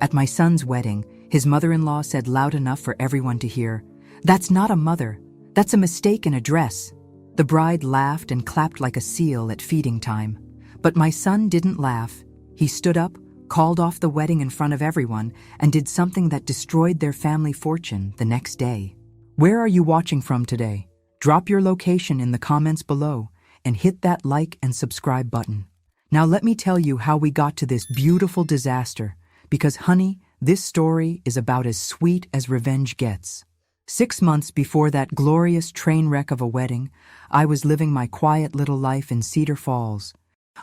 At my son's wedding, his mother-in-law said loud enough for everyone to hear, "That's not a mother. That's a mistake in a dress." The bride laughed and clapped like a seal at feeding time. But my son didn't laugh. He stood up, called off the wedding in front of everyone, and did something that destroyed their family fortune the next day. Where are you watching from today? Drop your location in the comments below and hit that like and subscribe button. Now let me tell you how we got to this beautiful disaster, because honey, this story is about as sweet as revenge gets. 6 months before that glorious train wreck of a wedding, I was living my quiet little life in Cedar Falls,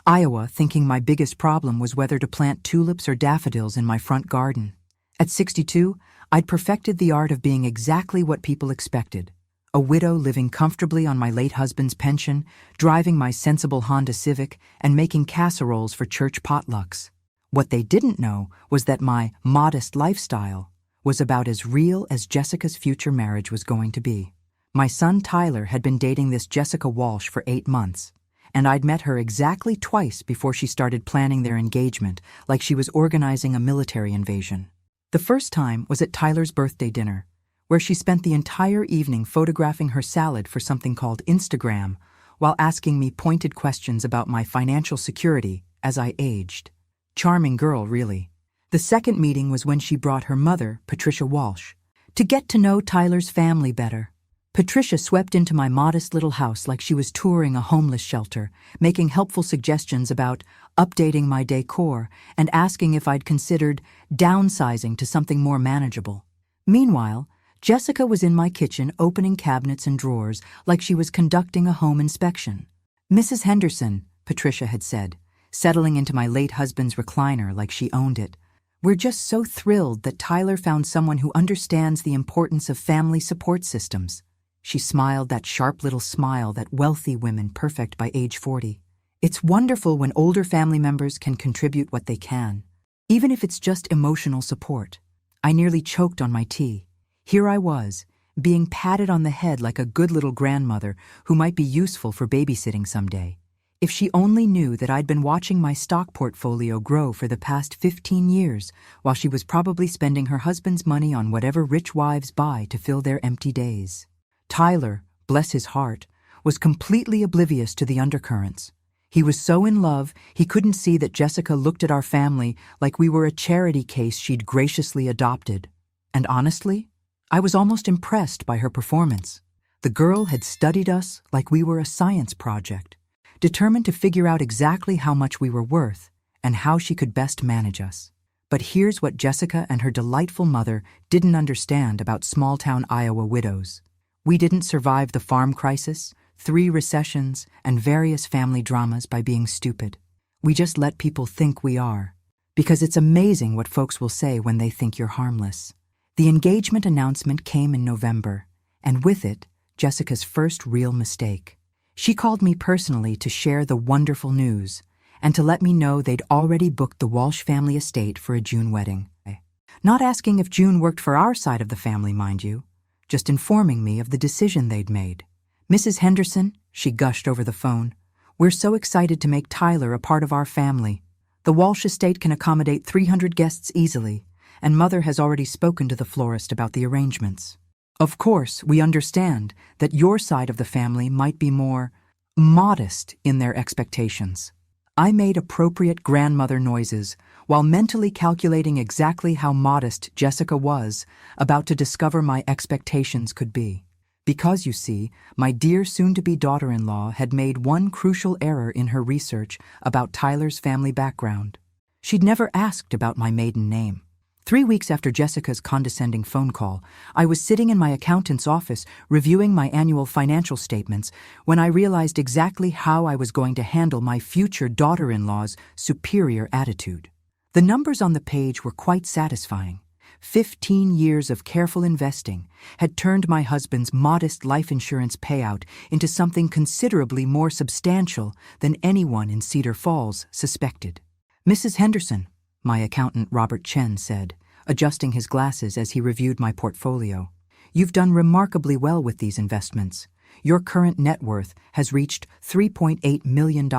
Iowa, thinking my biggest problem was whether to plant tulips or daffodils in my front garden. At 62, I'd perfected the art of being exactly what people expected. A widow living comfortably on my late husband's pension, driving my sensible Honda Civic, and making casseroles for church potlucks. What they didn't know was that my modest lifestyle was about as real as Jessica's future marriage was going to be. My son Tyler had been dating this Jessica Walsh for 8 months, and I'd met her exactly twice before she started planning their engagement, like she was organizing a military invasion. The first time was at Tyler's birthday dinner, where she spent the entire evening photographing her salad for something called Instagram, while asking me pointed questions about my financial security as I aged. Charming girl, really. The second meeting was when she brought her mother, Patricia Walsh, to get to know Tyler's family better. Patricia swept into my modest little house like she was touring a homeless shelter, making helpful suggestions about updating my decor and asking if I'd considered downsizing to something more manageable. Meanwhile, Jessica was in my kitchen opening cabinets and drawers like she was conducting a home inspection. "Mrs. Henderson," Patricia had said, settling into my late husband's recliner like she owned it, "we're just so thrilled that Tyler found someone who understands the importance of family support systems." She smiled that sharp little smile that wealthy women perfect by age 40. "It's wonderful when older family members can contribute what they can, even if it's just emotional support." I nearly choked on my tea. Here I was, being patted on the head like a good little grandmother who might be useful for babysitting someday. If she only knew that I'd been watching my stock portfolio grow for the past 15 years, while she was probably spending her husband's money on whatever rich wives buy to fill their empty days. Tyler, bless his heart, was completely oblivious to the undercurrents. He was so in love, he couldn't see that Jessica looked at our family like we were a charity case she'd graciously adopted. And honestly, I was almost impressed by her performance. The girl had studied us like we were a science project, determined to figure out exactly how much we were worth and how she could best manage us. But here's what Jessica and her delightful mother didn't understand about small-town Iowa widows. We didn't survive the farm crisis, 3 recessions, and various family dramas by being stupid. We just let people think we are, because it's amazing what folks will say when they think you're harmless. The engagement announcement came in November, and with it, Jessica's first real mistake. She called me personally to share the wonderful news, and to let me know they'd already booked the Walsh family estate for a June wedding. Not asking if June worked for our side of the family, mind you, just informing me of the decision they'd made. "Mrs. Henderson," she gushed over the phone, "we're so excited to make Tyler a part of our family. The Walsh estate can accommodate 300 guests easily, and Mother has already spoken to the florist about the arrangements. Of course, we understand that your side of the family might be more modest in their expectations." I made appropriate grandmother noises while mentally calculating exactly how modest Jessica was about to discover my expectations could be. Because, you see, my dear soon-to-be daughter-in-law had made one crucial error in her research about Tyler's family background. She'd never asked about my maiden name. 3 weeks after Jessica's condescending phone call, I was sitting in my accountant's office reviewing my annual financial statements when I realized exactly how I was going to handle my future daughter-in-law's superior attitude. The numbers on the page were quite satisfying. 15 years of careful investing had turned my husband's modest life insurance payout into something considerably more substantial than anyone in Cedar Falls suspected. "Mrs. Henderson," my accountant Robert Chen said, adjusting his glasses as he reviewed my portfolio, "you've done remarkably well with these investments. Your current net worth has reached $3.8 million.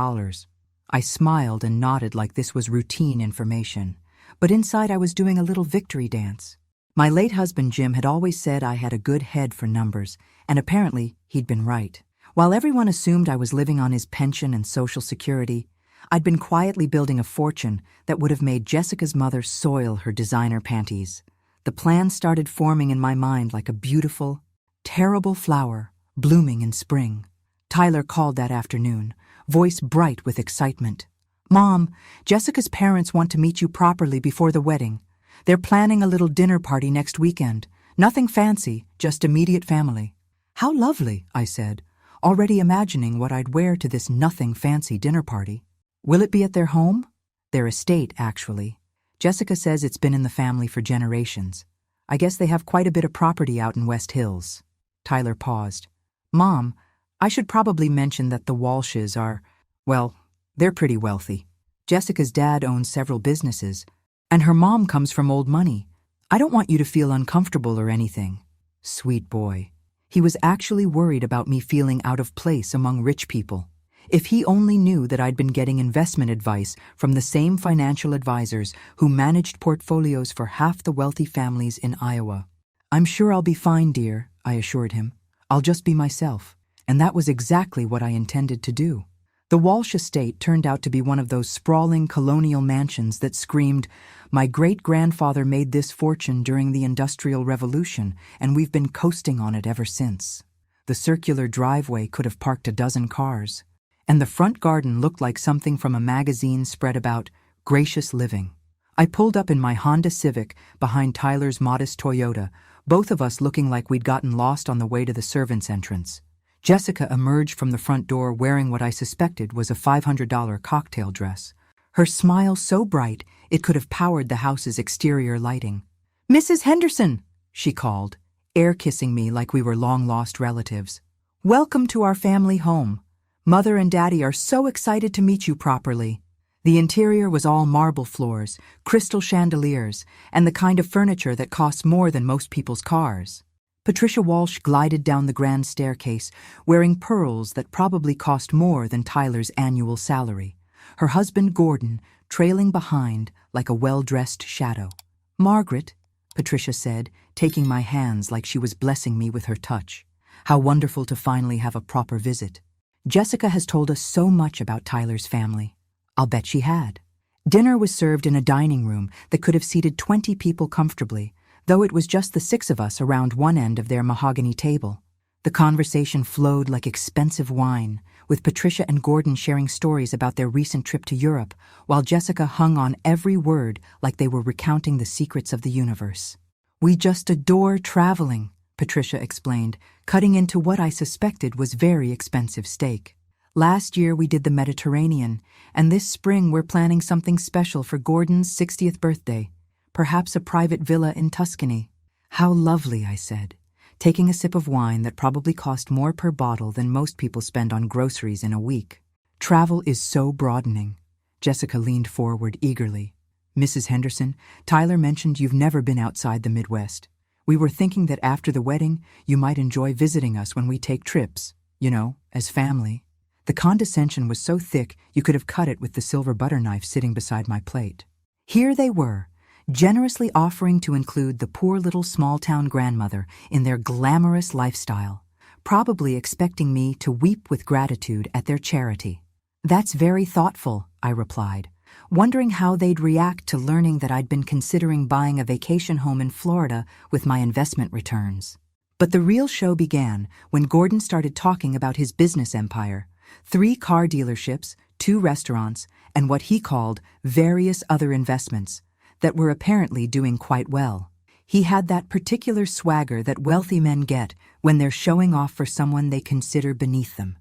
I smiled and nodded like this was routine information, but inside I was doing a little victory dance. My late husband Jim had always said I had a good head for numbers, and apparently he'd been right. While everyone assumed I was living on his pension and Social Security, I'd been quietly building a fortune that would have made Jessica's mother soil her designer panties. The plan started forming in my mind like a beautiful, terrible flower blooming in spring. Tyler called that afternoon, voice bright with excitement. "Mom, Jessica's parents want to meet you properly before the wedding. They're planning a little dinner party next weekend. Nothing fancy, just immediate family." "How lovely," I said, already imagining what I'd wear to this nothing fancy dinner party. "Will it be at their home?" "Their estate, actually. Jessica says it's been in the family for generations. I guess they have quite a bit of property out in West Hills." Tyler paused. "Mom, I should probably mention that the Walshes are, well, they're pretty wealthy. Jessica's dad owns several businesses, and her mom comes from old money. I don't want you to feel uncomfortable or anything." Sweet boy. He was actually worried about me feeling out of place among rich people. If he only knew that I'd been getting investment advice from the same financial advisors who managed portfolios for half the wealthy families in Iowa. "I'm sure I'll be fine, dear," I assured him. "I'll just be myself." And that was exactly what I intended to do. The Walsh estate turned out to be one of those sprawling colonial mansions that screamed, "My great-grandfather made this fortune during the Industrial Revolution, and we've been coasting on it ever since." The circular driveway could have parked a dozen cars, and the front garden looked like something from a magazine spread about gracious living. I pulled up in my Honda Civic behind Tyler's modest Toyota, both of us looking like we'd gotten lost on the way to the servants' entrance. Jessica emerged from the front door wearing what I suspected was a $500 cocktail dress. Her smile so bright it could have powered the house's exterior lighting. "Mrs. Henderson," she called, air-kissing me like we were long-lost relatives. "Welcome to our family home. Mother and Daddy are so excited to meet you properly." The interior was all marble floors, crystal chandeliers, and the kind of furniture that costs more than most people's cars. Patricia Walsh glided down the grand staircase, wearing pearls that probably cost more than Tyler's annual salary, her husband Gordon trailing behind like a well-dressed shadow. "Margaret," Patricia said, taking my hands like she was blessing me with her touch. "How wonderful to finally have a proper visit. Jessica has told us so much about Tyler's family." I'll bet she had. Dinner was served in a dining room that could have seated 20 people comfortably, though it was just the 6 of us around one end of their mahogany table. The conversation flowed like expensive wine, with Patricia and Gordon sharing stories about their recent trip to Europe, while Jessica hung on every word like they were recounting the secrets of the universe. "We just adore traveling," Patricia explained, cutting into what I suspected was very expensive steak. "Last year we did the Mediterranean, and this spring we're planning something special for Gordon's 60th birthday. Perhaps a private villa in Tuscany." "How lovely," I said, taking a sip of wine that probably cost more per bottle than most people spend on groceries in a week. "Travel is so broadening." Jessica leaned forward eagerly. "Mrs. Henderson, Tyler mentioned you've never been outside the Midwest. We were thinking that after the wedding, you might enjoy visiting us when we take trips, as family." The condescension was so thick you could have cut it with the silver butter knife sitting beside my plate. Here they were, generously offering to include the poor little small-town grandmother in their glamorous lifestyle, probably expecting me to weep with gratitude at their charity. "That's very thoughtful," I replied, wondering how they'd react to learning that I'd been considering buying a vacation home in Florida with my investment returns. But the real show began when Gordon started talking about his business empire: 3 car dealerships, 2 restaurants, and what he called various other investments that were apparently doing quite well. He had that particular swagger that wealthy men get when they're showing off for someone they consider beneath them,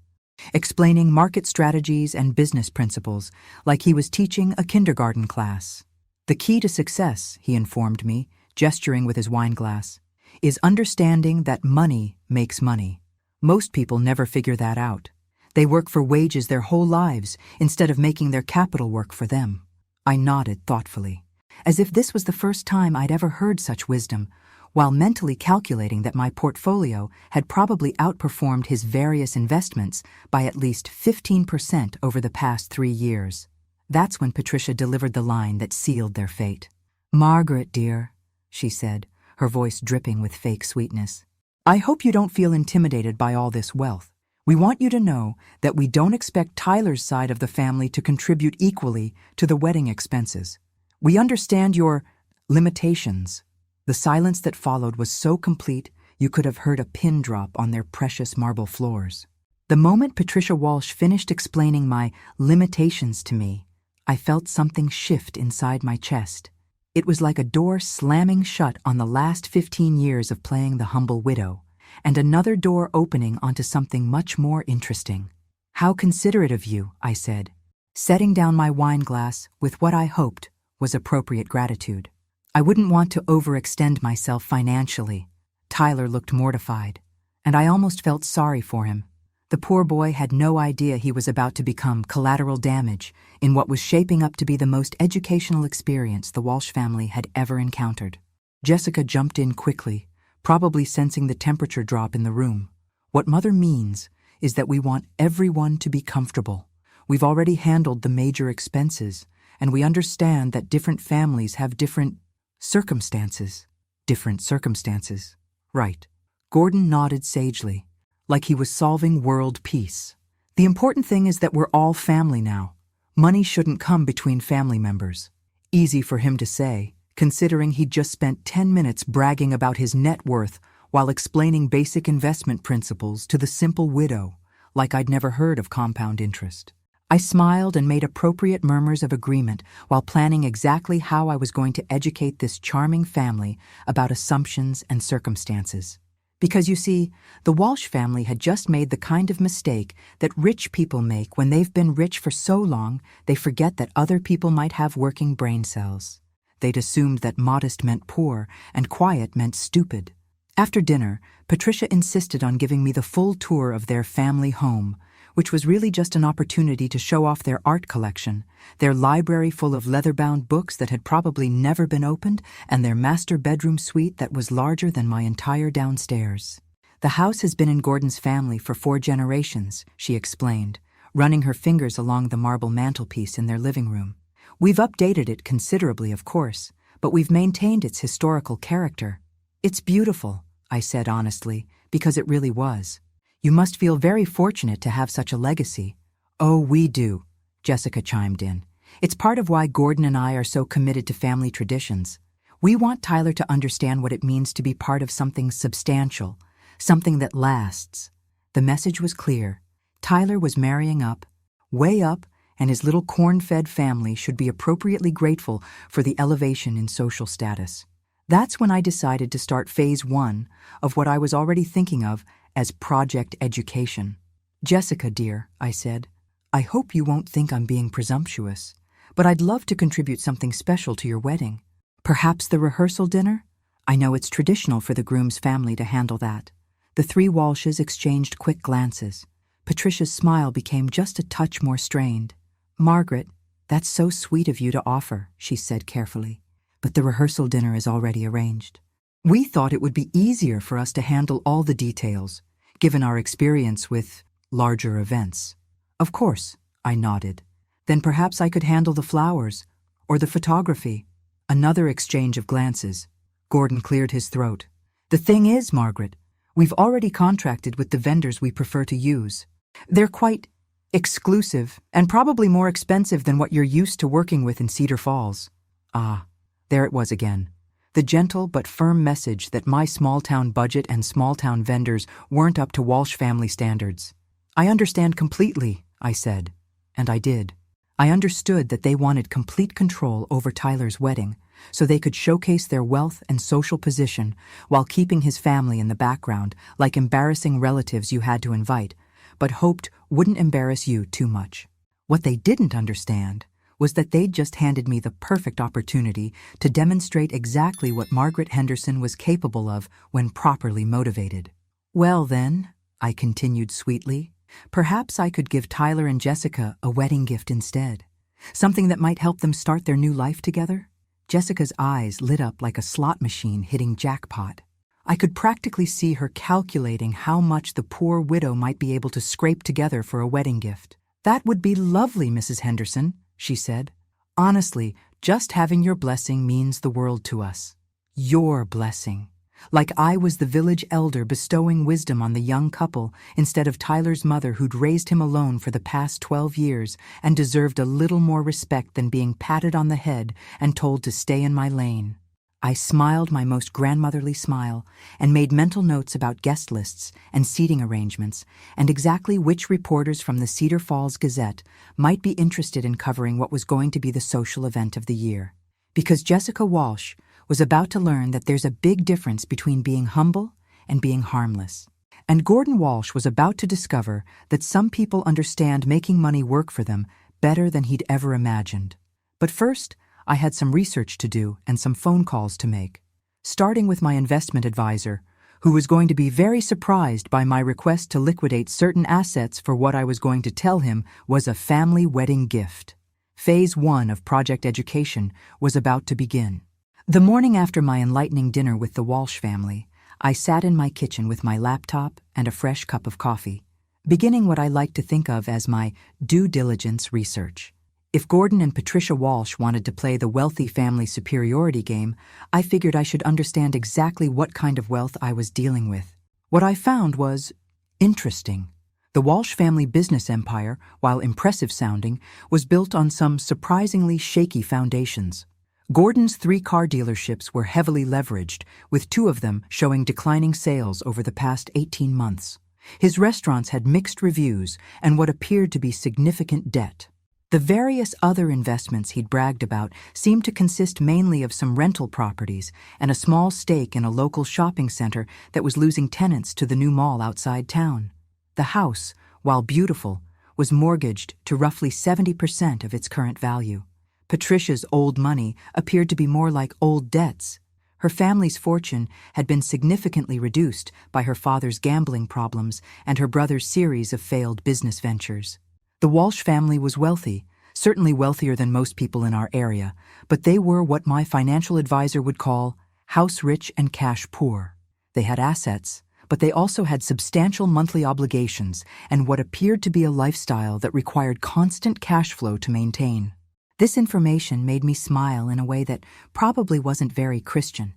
explaining market strategies and business principles like he was teaching a kindergarten class. "The key to success," he informed me, gesturing with his wine glass, "is understanding that money makes money. Most people never figure that out. They work for wages their whole lives instead of making their capital work for them." I nodded thoughtfully, as if this was the first time I'd ever heard such wisdom, while mentally calculating that my portfolio had probably outperformed his various investments by at least 15% over the past 3 years. That's when Patricia delivered the line that sealed their fate. "Margaret, dear," she said, her voice dripping with fake sweetness. "I hope you don't feel intimidated by all this wealth. We want you to know that we don't expect Tyler's side of the family to contribute equally to the wedding expenses. We understand your limitations." The silence that followed was so complete you could have heard a pin drop on their precious marble floors. The moment Patricia Walsh finished explaining my limitations to me, I felt something shift inside my chest. It was like a door slamming shut on the last 15 years of playing the humble widow, and another door opening onto something much more interesting. "How considerate of you," I said, setting down my wine glass with what I hoped was appropriate gratitude. I wouldn't want to overextend myself financially. Tyler looked mortified, and I almost felt sorry for him. The poor boy had no idea he was about to become collateral damage in what was shaping up to be the most educational experience the Walsh family had ever encountered. Jessica jumped in quickly, probably sensing the temperature drop in the room. "What Mother means is that we want everyone to be comfortable. We've already handled the major expenses, and we understand that different families have different circumstances." Different circumstances. Right. Gordon nodded sagely, like he was solving world peace. "The important thing is that we're all family now. Money shouldn't come between family members." Easy for him to say, considering he'd just spent 10 minutes bragging about his net worth while explaining basic investment principles to the simple widow, like I'd never heard of compound interest. I smiled and made appropriate murmurs of agreement while planning exactly how I was going to educate this charming family about assumptions and circumstances. Because you see, the Walsh family had just made the kind of mistake that rich people make when they've been rich for so long they forget that other people might have working brain cells. They'd assumed that modest meant poor and quiet meant stupid. After dinner, Patricia insisted on giving me the full tour of their family home, which was really just an opportunity to show off their art collection, their library full of leather-bound books that had probably never been opened, and their master bedroom suite that was larger than my entire downstairs. "The house has been in Gordon's family for 4 generations, she explained, running her fingers along the marble mantelpiece in their living room. "We've updated it considerably, of course, but we've maintained its historical character." "It's beautiful," I said honestly, because it really was. "You must feel very fortunate to have such a legacy." "Oh, we do," Jessica chimed in. "It's part of why Gordon and I are so committed to family traditions. We want Tyler to understand what it means to be part of something substantial, something that lasts." The message was clear. Tyler was marrying up, way up, and his little corn-fed family should be appropriately grateful for the elevation in social status. That's when I decided to start phase 1 of what I was already thinking of as Project Education. "Jessica, dear," I said, "I hope you won't think I'm being presumptuous, but I'd love to contribute something special to your wedding. Perhaps the rehearsal dinner? I know it's traditional for the groom's family to handle that." The 3 Walshes exchanged quick glances. Patricia's smile became just a touch more strained. "Margaret, that's so sweet of you to offer," she said carefully, "but the rehearsal dinner is already arranged. We thought it would be easier for us to handle all the details, given our experience with larger events." "Of course," I nodded. "Then perhaps I could handle the flowers, or the photography." Another exchange of glances. Gordon cleared his throat. "The thing is, Margaret, we've already contracted with the vendors we prefer to use. They're quite exclusive and probably more expensive than what you're used to working with in Cedar Falls." Ah, there it was again. The gentle but firm message that my small-town budget and small-town vendors weren't up to Walsh family standards. "I understand completely," I said. And I did. I understood that they wanted complete control over Tyler's wedding, so they could showcase their wealth and social position while keeping his family in the background like embarrassing relatives you had to invite, but hoped wouldn't embarrass you too much. What they didn't understand was that they'd just handed me the perfect opportunity to demonstrate exactly what Margaret Henderson was capable of when properly motivated. "Well then," I continued sweetly, "perhaps I could give Tyler and Jessica a wedding gift instead. Something that might help them start their new life together." Jessica's eyes lit up like a slot machine hitting jackpot. I could practically see her calculating how much the poor widow might be able to scrape together for a wedding gift. "That would be lovely, Mrs. Henderson," she said. "Honestly, Just having your blessing means the world to us. Your blessing. Like I was the village elder bestowing wisdom on the young couple instead of Tyler's mother who'd raised him alone for the past 12 years and deserved a little more respect than being patted on the head and told to stay in my lane. I smiled my most grandmotherly smile and made mental notes about guest lists and seating arrangements and exactly which reporters from the Cedar Falls Gazette might be interested in covering what was going to be the social event of the year. Because Jessica Walsh was about to learn that there's a big difference between being humble and being harmless. And Gordon Walsh was about to discover that some people understand making money work for them better than he'd ever imagined. But first, I had some research to do and some phone calls to make, starting with my investment advisor, who was going to be very surprised by my request to liquidate certain assets for what I was going to tell him was a family wedding gift. Phase 1 of Project Education was about to begin. The morning after my enlightening dinner with the Walsh family, I sat in my kitchen with my laptop and a fresh cup of coffee, beginning what I like to think of as my due diligence research. If Gordon and Patricia Walsh wanted to play the wealthy family superiority game, I figured I should understand exactly what kind of wealth I was dealing with. What I found was interesting. The Walsh family business empire, while impressive sounding, was built on some surprisingly shaky foundations. Gordon's 3 car dealerships were heavily leveraged, with 2 of them showing declining sales over the past 18 months. His restaurants had mixed reviews and what appeared to be significant debt. The various other investments he'd bragged about seemed to consist mainly of some rental properties and a small stake in a local shopping center that was losing tenants to the new mall outside town. The house, while beautiful, was mortgaged to roughly 70% of its current value. Patricia's old money appeared to be more like old debts. Her family's fortune had been significantly reduced by her father's gambling problems and her brother's series of failed business ventures. The Walsh family was wealthy, certainly wealthier than most people in our area, but they were what my financial advisor would call house rich and cash poor. They had assets, but they also had substantial monthly obligations and what appeared to be a lifestyle that required constant cash flow to maintain. This information made me smile in a way that probably wasn't very Christian,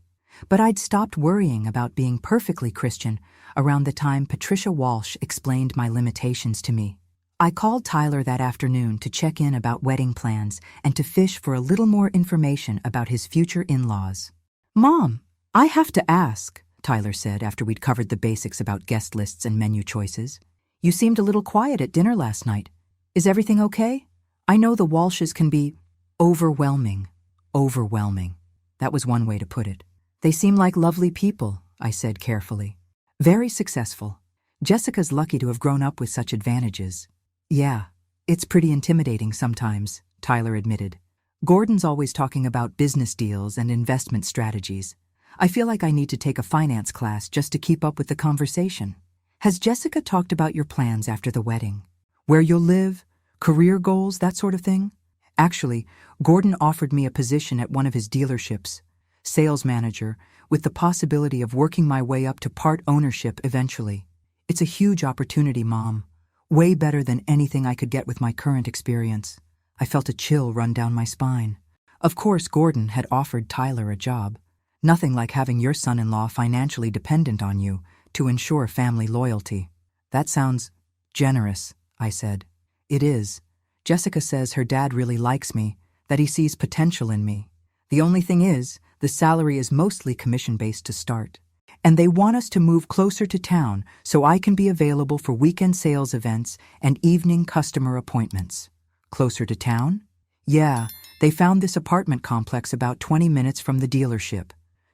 but I'd stopped worrying about being perfectly Christian around the time Patricia Walsh explained my limitations to me. I called Tyler that afternoon to check in about wedding plans and to fish for a little more information about his future in-laws. "Mom, I have to ask," Tyler said after we'd covered the basics about guest lists and menu choices. "You seemed a little quiet at dinner last night. Is everything okay? I know the Walshes can be overwhelming. Overwhelming. That was one way to put it. They seem like lovely people," I said carefully. "Very successful. Jessica's lucky to have grown up with such advantages." "Yeah, it's pretty intimidating sometimes," Tyler admitted. "Gordon's always talking about business deals and investment strategies. I feel like I need to take a finance class just to keep up with the conversation." "Has Jessica talked about your plans after the wedding? Where you'll live? Career goals, that sort of thing?" Actually, Gordon offered me a position at one of his dealerships, sales manager, with the possibility of working my way up to part ownership eventually. "It's a huge opportunity, Mom. Way better than anything I could get with my current experience." I felt a chill run down my spine. Of course, Gordon had offered Tyler a job. Nothing like having your son-in-law financially dependent on you to ensure family loyalty. "That sounds generous," I said. "It is. Jessica says her dad really likes me, that he sees potential in me. The only thing is, the salary is mostly commission-based to start. And they want us to move closer to town so I can be available for weekend sales events and evening customer appointments." "Closer to town?" "Yeah, they found this apartment complex about 20 minutes from the dealership.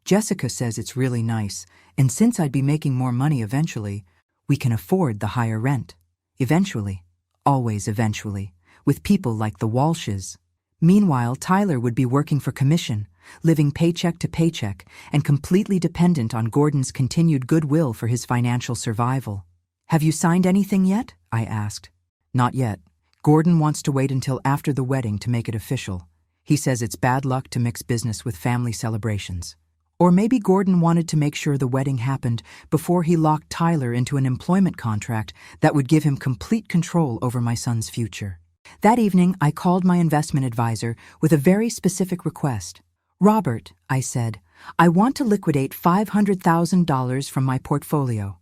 Jessica says it's really nice, and since I'd be making more money eventually, we can afford the higher rent. Eventually. Always eventually. With people like the Walshes." Meanwhile, Tyler would be working for commission, living paycheck to paycheck, and completely dependent on Gordon's continued goodwill for his financial survival. "Have you signed anything yet?" I asked. "Not yet. Gordon wants to wait until after the wedding to make it official. He says it's bad luck to mix business with family celebrations." Or maybe Gordon wanted to make sure the wedding happened before he locked Tyler into an employment contract that would give him complete control over my son's future. That evening, I called my investment advisor with a very specific request. "Robert," I said, "I want to liquidate $500,000 from my portfolio.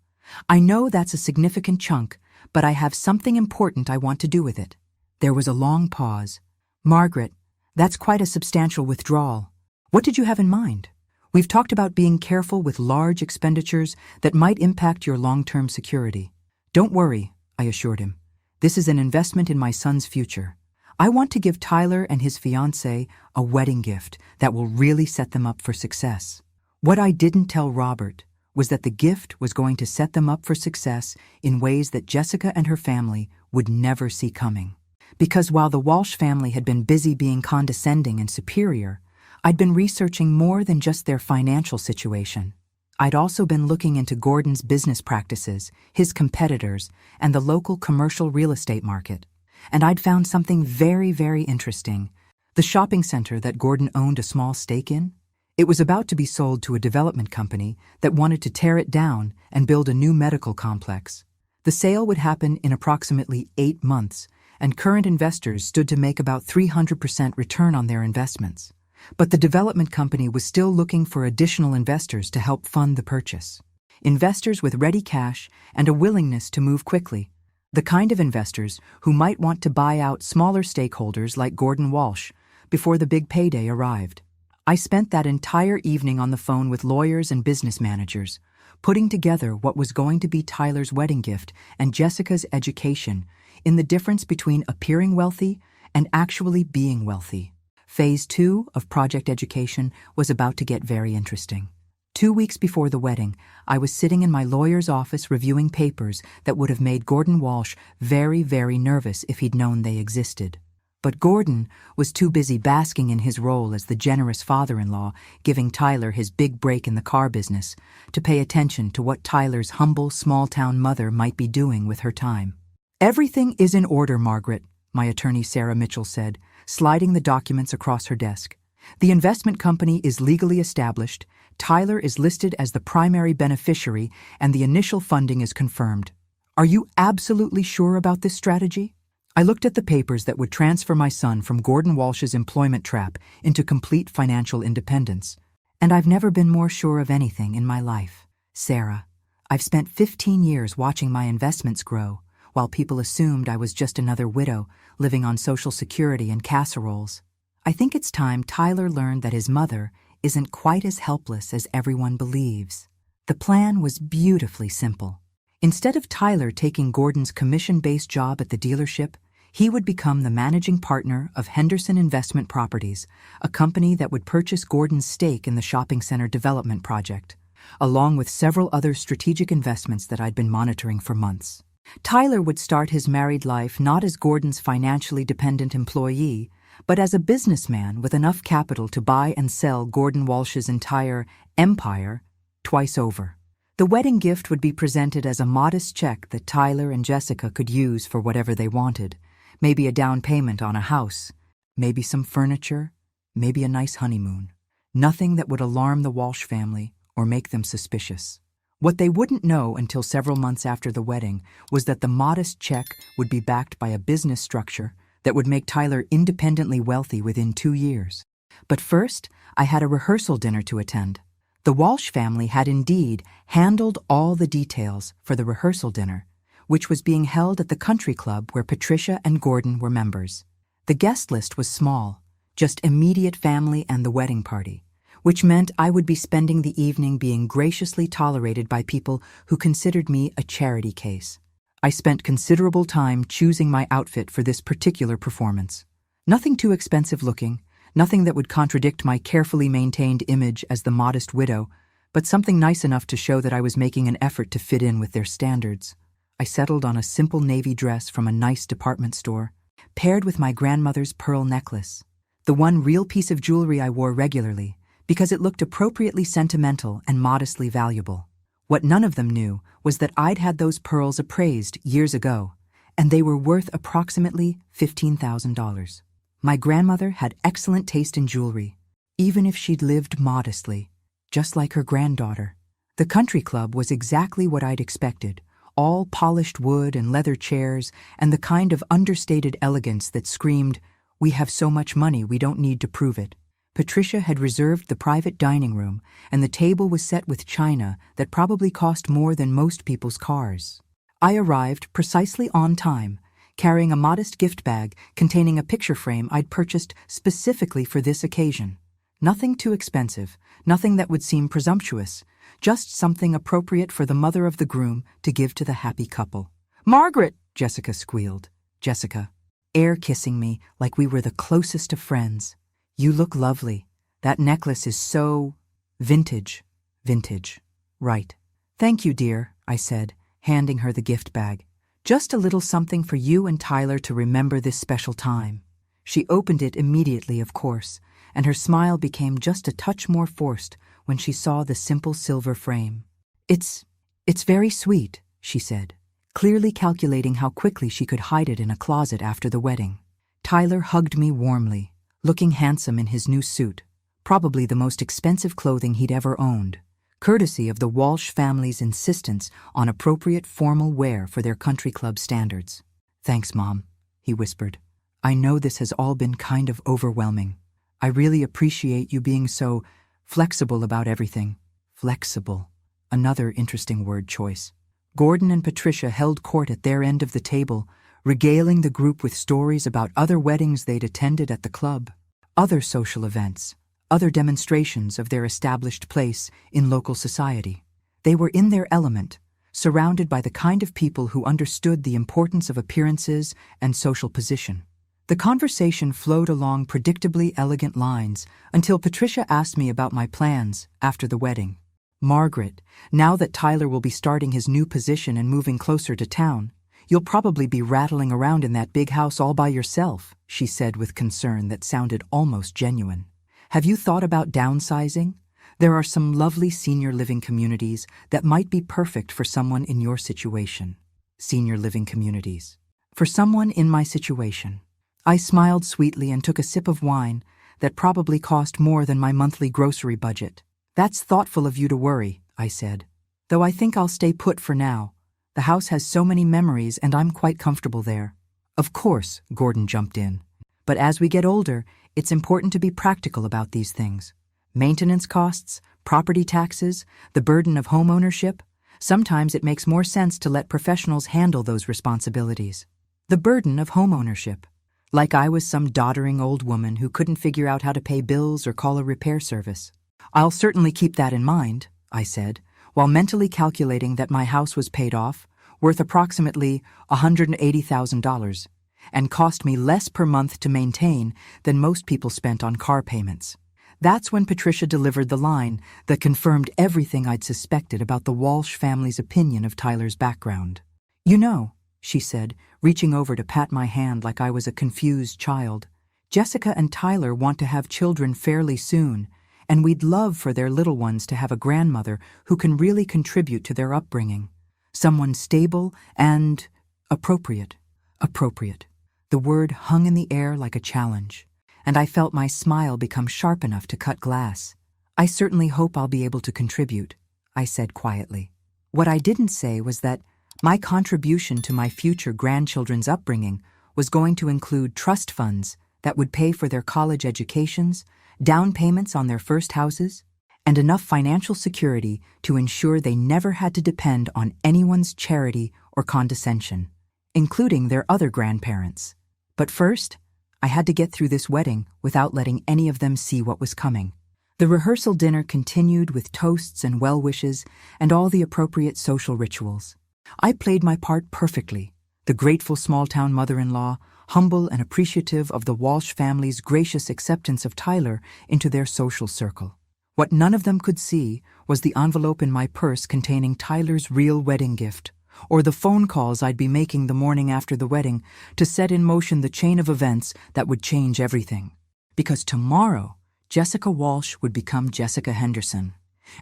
I know that's a significant chunk, but I have something important I want to do with it." There was a long pause. "Margaret, that's quite a substantial withdrawal. What did you have in mind? We've talked about being careful with large expenditures that might impact your long-term security." "Don't worry," I assured him. "This is an investment in my son's future. I want to give Tyler and his fiancée a wedding gift that will really set them up for success." What I didn't tell Robert was that the gift was going to set them up for success in ways that Jessica and her family would never see coming. Because while the Walsh family had been busy being condescending and superior, I'd been researching more than just their financial situation. I'd also been looking into Gordon's business practices, his competitors, and the local commercial real estate market. And I'd found something very, very interesting. The shopping center that Gordon owned a small stake in? It was about to be sold to a development company that wanted to tear it down and build a new medical complex. The sale would happen in approximately 8 months, and current investors stood to make about 300% return on their investments. But the development company was still looking for additional investors to help fund the purchase. Investors with ready cash and a willingness to move quickly. The kind of investors who might want to buy out smaller stakeholders like Gordon Walsh before the big payday arrived. I spent that entire evening on the phone with lawyers and business managers, putting together what was going to be Tyler's wedding gift and Jessica's education in the difference between appearing wealthy and actually being wealthy. Phase 2 of Project Education was about to get very interesting. 2 weeks before the wedding, I was sitting in my lawyer's office reviewing papers that would have made Gordon Walsh very, very nervous if he'd known they existed. But Gordon was too busy basking in his role as the generous father-in-law, giving Tyler his big break in the car business, to pay attention to what Tyler's humble, small-town mother might be doing with her time. "Everything is in order, Margaret," my attorney Sarah Mitchell said, sliding the documents across her desk. "The investment company is legally established, Tyler is listed as the primary beneficiary, and the initial funding is confirmed. Are you absolutely sure about this strategy?" I looked at the papers that would transfer my son from Gordon Walsh's employment trap into complete financial independence. "And I've never been more sure of anything in my life, Sarah. I've spent 15 years watching my investments grow, while people assumed I was just another widow living on Social Security and casseroles. I think it's time Tyler learned that his mother isn't quite as helpless as everyone believes." The plan was beautifully simple. Instead of Tyler taking Gordon's commission-based job at the dealership, he would become the managing partner of Henderson Investment Properties, a company that would purchase Gordon's stake in the shopping center development project, along with several other strategic investments that I'd been monitoring for months. Tyler would start his married life not as Gordon's financially dependent employee, but as a businessman with enough capital to buy and sell Gordon Walsh's entire empire twice over. The wedding gift would be presented as a modest check that Tyler and Jessica could use for whatever they wanted. Maybe a down payment on a house, maybe some furniture, maybe a nice honeymoon. Nothing that would alarm the Walsh family or make them suspicious. What they wouldn't know until several months after the wedding was that the modest check would be backed by a business structure that would make Tyler independently wealthy within 2 years. But first, I had a rehearsal dinner to attend. The Walsh family had indeed handled all the details for the rehearsal dinner, which was being held at the country club where Patricia and Gordon were members. The guest list was small, just immediate family and the wedding party, which meant I would be spending the evening being graciously tolerated by people who considered me a charity case. I spent considerable time choosing my outfit for this particular performance. Nothing too expensive looking, nothing that would contradict my carefully maintained image as the modest widow, but something nice enough to show that I was making an effort to fit in with their standards. I settled on a simple navy dress from a nice department store, paired with my grandmother's pearl necklace, the one real piece of jewelry I wore regularly, because it looked appropriately sentimental and modestly valuable. What none of them knew was that I'd had those pearls appraised years ago, and they were worth approximately $15,000. My grandmother had excellent taste in jewelry, even if she'd lived modestly, just like her granddaughter. The country club was exactly what I'd expected, all polished wood and leather chairs, and the kind of understated elegance that screamed, "We have so much money we don't need to prove it." Patricia had reserved the private dining room, and the table was set with china that probably cost more than most people's cars. I arrived precisely on time, carrying a modest gift bag containing a picture frame I'd purchased specifically for this occasion. Nothing too expensive, nothing that would seem presumptuous, just something appropriate for the mother of the groom to give to the happy couple. "Margaret!" Jessica squealed. Jessica, air kissing me like we were the closest of friends. "You look lovely. That necklace is so vintage." Vintage. Right. "Thank you, dear," I said, handing her the gift bag. "Just a little something for you and Tyler to remember this special time." She opened it immediately, of course, and her smile became just a touch more forced when she saw the simple silver frame. It's very sweet," she said, clearly calculating how quickly she could hide it in a closet after the wedding. Tyler hugged me warmly, looking handsome in his new suit, probably the most expensive clothing he'd ever owned, courtesy of the Walsh family's insistence on appropriate formal wear for their country club standards. "Thanks, Mom," he whispered. "I know this has all been kind of overwhelming. I really appreciate you being so flexible about everything." Flexible. Another interesting word choice. Gordon and Patricia held court at their end of the table, regaling the group with stories about other weddings they'd attended at the club, other social events, other demonstrations of their established place in local society. They were in their element, surrounded by the kind of people who understood the importance of appearances and social position. The conversation flowed along predictably elegant lines until Patricia asked me about my plans after the wedding. "Margaret, now that Tyler will be starting his new position and moving closer to town, you'll probably be rattling around in that big house all by yourself," she said with concern that sounded almost genuine. "Have you thought about downsizing? There are some lovely senior living communities that might be perfect for someone in your situation." Senior living communities. For someone in my situation. I smiled sweetly and took a sip of wine that probably cost more than my monthly grocery budget. "That's thoughtful of you to worry," I said. "Though I think I'll stay put for now. The house has so many memories and I'm quite comfortable there." "Of course," Gordon jumped in. "But as we get older, it's important to be practical about these things. Maintenance costs, property taxes, the burden of home ownership. Sometimes it makes more sense to let professionals handle those responsibilities." The burden of home ownership. Like I was some doddering old woman who couldn't figure out how to pay bills or call a repair service. "I'll certainly keep that in mind," I said, while mentally calculating that my house was paid off, worth approximately $180,000, and cost me less per month to maintain than most people spent on car payments. That's when Patricia delivered the line that confirmed everything I'd suspected about the Walsh family's opinion of Tyler's background. "You know," she said, reaching over to pat my hand like I was a confused child, "Jessica and Tyler want to have children fairly soon, and we'd love for their little ones to have a grandmother who can really contribute to their upbringing. Someone stable and appropriate." Appropriate. The word hung in the air like a challenge, and I felt my smile become sharp enough to cut glass. "I certainly hope I'll be able to contribute," I said quietly. What I didn't say was that my contribution to my future grandchildren's upbringing was going to include trust funds that would pay for their college educations, down payments on their first houses, and enough financial security to ensure they never had to depend on anyone's charity or condescension, including their other grandparents. But first, I had to get through this wedding without letting any of them see what was coming. The rehearsal dinner continued with toasts and well wishes and all the appropriate social rituals. I played my part perfectly, the grateful small-town mother-in-law, humble and appreciative of the Walsh family's gracious acceptance of Tyler into their social circle. What none of them could see was the envelope in my purse containing Tyler's real wedding gift, or the phone calls I'd be making the morning after the wedding to set in motion the chain of events that would change everything. Because tomorrow, Jessica Walsh would become Jessica Henderson,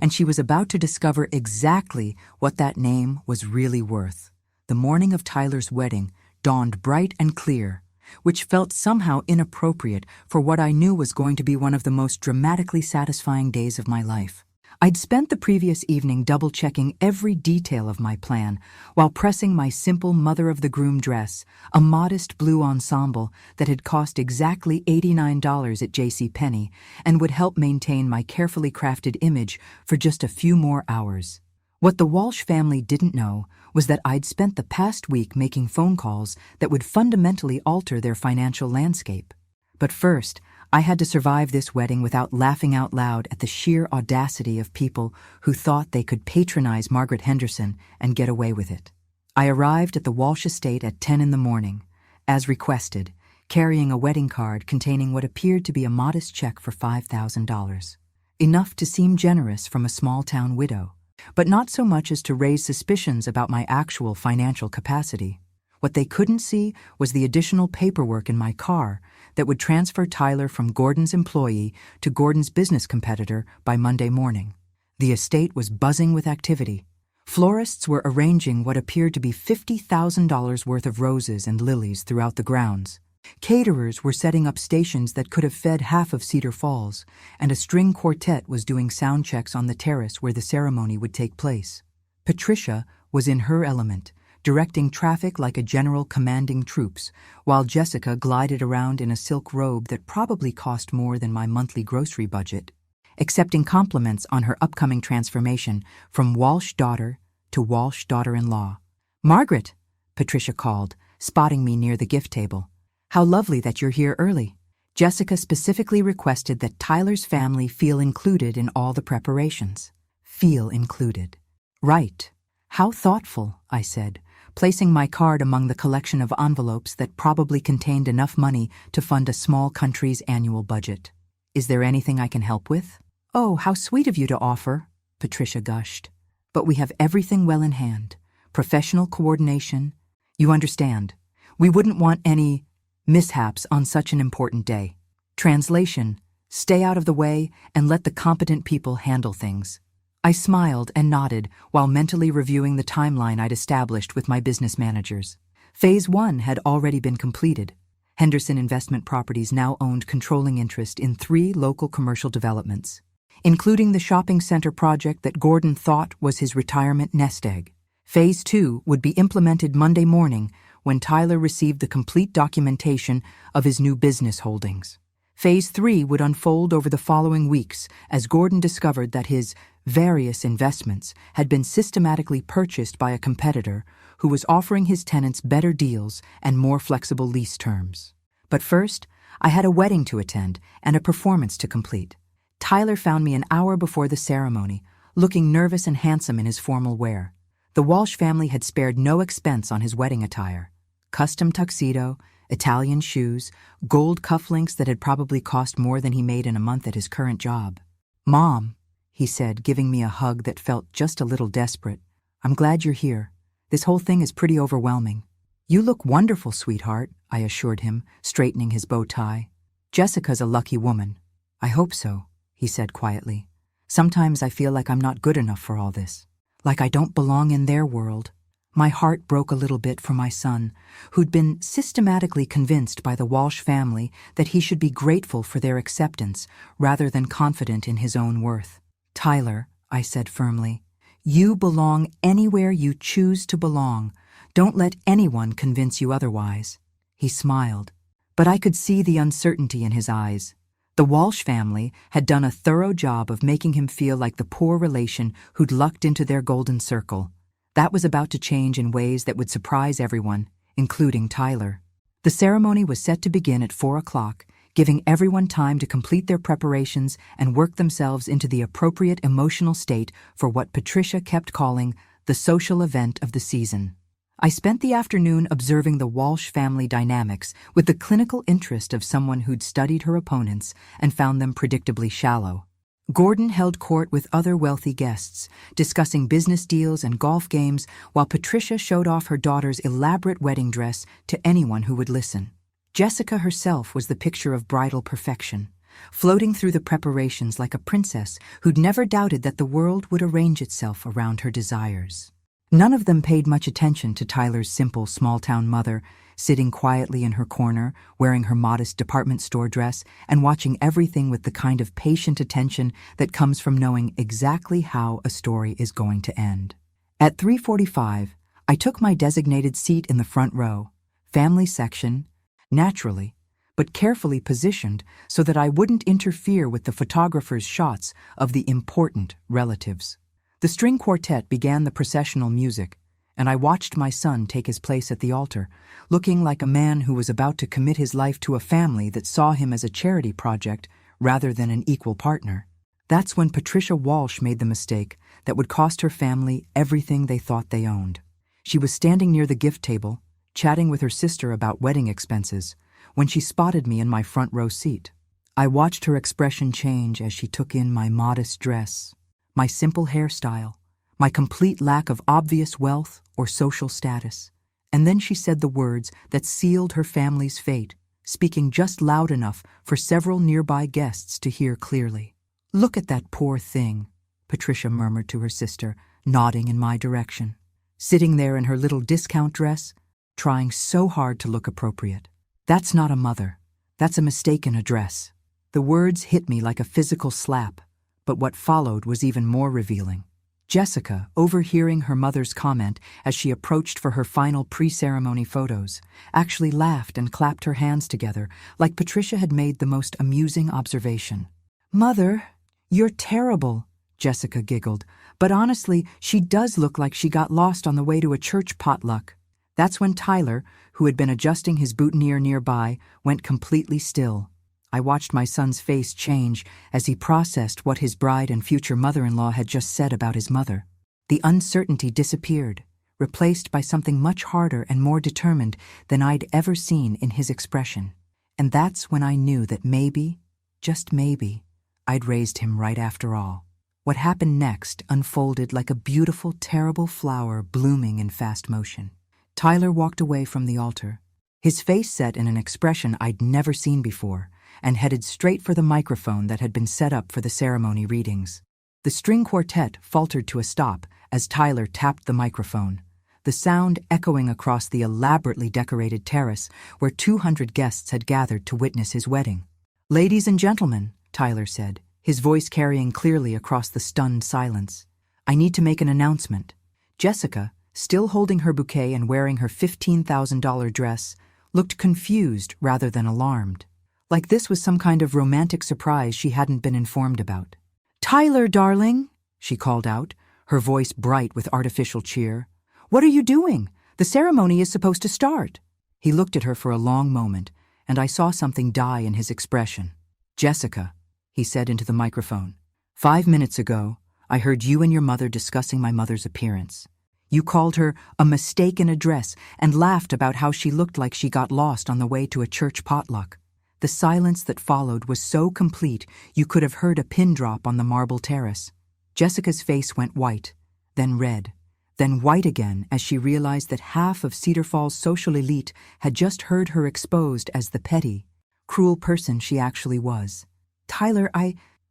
and she was about to discover exactly what that name was really worth. The morning of Tyler's wedding dawned bright and clear, which felt somehow inappropriate for what I knew was going to be one of the most dramatically satisfying days of my life. I'd spent the previous evening double-checking every detail of my plan while pressing my simple mother-of-the-groom dress, a modest blue ensemble that had cost exactly $89 at JCPenney and would help maintain my carefully crafted image for just a few more hours. What the Walsh family didn't know was that I'd spent the past week making phone calls that would fundamentally alter their financial landscape. But first, I had to survive this wedding without laughing out loud at the sheer audacity of people who thought they could patronize Margaret Henderson and get away with it. I arrived at the Walsh estate at 10 in the morning, as requested, carrying a wedding card containing what appeared to be a modest check for $5,000. Enough to seem generous from a small-town widow, but not so much as to raise suspicions about my actual financial capacity. What they couldn't see was the additional paperwork in my car that would transfer Tyler from Gordon's employee to Gordon's business competitor by Monday morning. The estate was buzzing with activity. Florists were arranging what appeared to be $50,000 worth of roses and lilies throughout the grounds. Caterers were setting up stations that could have fed half of Cedar Falls, and a string quartet was doing sound checks on the terrace where the ceremony would take place. Patricia was in her element, directing traffic like a general commanding troops, while Jessica glided around in a silk robe that probably cost more than my monthly grocery budget, accepting compliments on her upcoming transformation from Walsh daughter to Walsh daughter-in-law. "Margaret," Patricia called, spotting me near the gift table. "How lovely that you're here early." Jessica specifically requested that Tyler's family feel included in all the preparations. Feel included. "Right. How thoughtful," I said, placing my card among the collection of envelopes that probably contained enough money to fund a small country's annual budget. "Is there anything I can help with?" "Oh, how sweet of you to offer," Patricia gushed. "But we have everything well in hand. Professional coordination. You understand. We wouldn't want any mishaps on such an important day. Translation: stay out of the way and let the competent people handle things." I smiled and nodded while mentally reviewing the timeline I'd established with my business managers. Phase 1 had already been completed. Henderson Investment Properties now owned controlling interest in 3 local commercial developments, including the shopping center project that Gordon thought was his retirement nest egg. Phase 2 would be implemented Monday morning when Tyler received the complete documentation of his new business holdings. Phase 3 would unfold over the following weeks as Gordon discovered that his various investments had been systematically purchased by a competitor who was offering his tenants better deals and more flexible lease terms. But first, I had a wedding to attend and a performance to complete. Tyler found me an hour before the ceremony, looking nervous and handsome in his formal wear. The Walsh family had spared no expense on his wedding attire. Custom tuxedo, Italian shoes, gold cufflinks that had probably cost more than he made in a month at his current job. "Mom," he said, giving me a hug that felt just a little desperate, "I'm glad you're here. This whole thing is pretty overwhelming." "You look wonderful, sweetheart," I assured him, straightening his bow tie. "Jessica's a lucky woman." "I hope so," he said quietly. "Sometimes I feel like I'm not good enough for all this, like I don't belong in their world." My heart broke a little bit for my son, who'd been systematically convinced by the Walsh family that he should be grateful for their acceptance rather than confident in his own worth. "Tyler," I said firmly, "you belong anywhere you choose to belong. Don't let anyone convince you otherwise." He smiled, but I could see the uncertainty in his eyes. The Walsh family had done a thorough job of making him feel like the poor relation who'd lucked into their golden circle. That was about to change in ways that would surprise everyone, including Tyler. The ceremony was set to begin at 4 o'clock, giving everyone time to complete their preparations and work themselves into the appropriate emotional state for what Patricia kept calling the social event of the season. I spent the afternoon observing the Walsh family dynamics with the clinical interest of someone who'd studied her opponents and found them predictably shallow. Gordon held court with other wealthy guests, discussing business deals and golf games, while Patricia showed off her daughter's elaborate wedding dress to anyone who would listen. Jessica herself was the picture of bridal perfection, floating through the preparations like a princess who'd never doubted that the world would arrange itself around her desires. None of them paid much attention to Tyler's simple small-town mother, sitting quietly in her corner, wearing her modest department store dress, and watching everything with the kind of patient attention that comes from knowing exactly how a story is going to end. At 3:45, I took my designated seat in the front row, family section, naturally, but carefully positioned so that I wouldn't interfere with the photographer's shots of the important relatives. The string quartet began the processional music, and I watched my son take his place at the altar, looking like a man who was about to commit his life to a family that saw him as a charity project rather than an equal partner. That's when Patricia Walsh made the mistake that would cost her family everything they thought they owned. She was standing near the gift table, chatting with her sister about wedding expenses, when she spotted me in my front row seat. I watched her expression change as she took in my modest dress, my simple hairstyle, my complete lack of obvious wealth or social status. And then she said the words that sealed her family's fate, speaking just loud enough for several nearby guests to hear clearly. "Look at that poor thing," Patricia murmured to her sister, nodding in my direction. Sitting there in her little discount dress, trying so hard to look appropriate. "That's not a mother. That's a mistake in a dress." The words hit me like a physical slap, but what followed was even more revealing. Jessica, overhearing her mother's comment as she approached for her final pre-ceremony photos, actually laughed and clapped her hands together like Patricia had made the most amusing observation. "Mother, you're terrible," Jessica giggled, "but honestly, she does look like she got lost on the way to a church potluck." That's when Tyler, who had been adjusting his boutonniere nearby, went completely still. I watched my son's face change as he processed what his bride and future mother-in-law had just said about his mother. The uncertainty disappeared, replaced by something much harder and more determined than I'd ever seen in his expression. And that's when I knew that maybe, just maybe, I'd raised him right after all. What happened next unfolded like a beautiful, terrible flower blooming in fast motion. Tyler walked away from the altar, his face set in an expression I'd never seen before, and headed straight for the microphone that had been set up for the ceremony readings. The string quartet faltered to a stop as Tyler tapped the microphone, the sound echoing across the elaborately decorated terrace where 200 guests had gathered to witness his wedding. "Ladies and gentlemen," Tyler said, his voice carrying clearly across the stunned silence, "I need to make an announcement." Jessica, still holding her bouquet and wearing her $15,000 dress, looked confused rather than alarmed, like this was some kind of romantic surprise she hadn't been informed about. "Tyler, darling," she called out, her voice bright with artificial cheer. "What are you doing? The ceremony is supposed to start." He looked at her for a long moment, and I saw something die in his expression. "Jessica," he said into the microphone, "5 minutes ago, I heard you and your mother discussing my mother's appearance. You called her a mistake in a dress and laughed about how she looked like she got lost on the way to a church potluck. The silence that followed was so complete you could have heard a pin drop on the marble terrace. Jessica's face went white, then red, then white again as she realized that half of Cedar Falls' social elite had just heard her exposed as the petty, cruel person she actually was. "Tyler,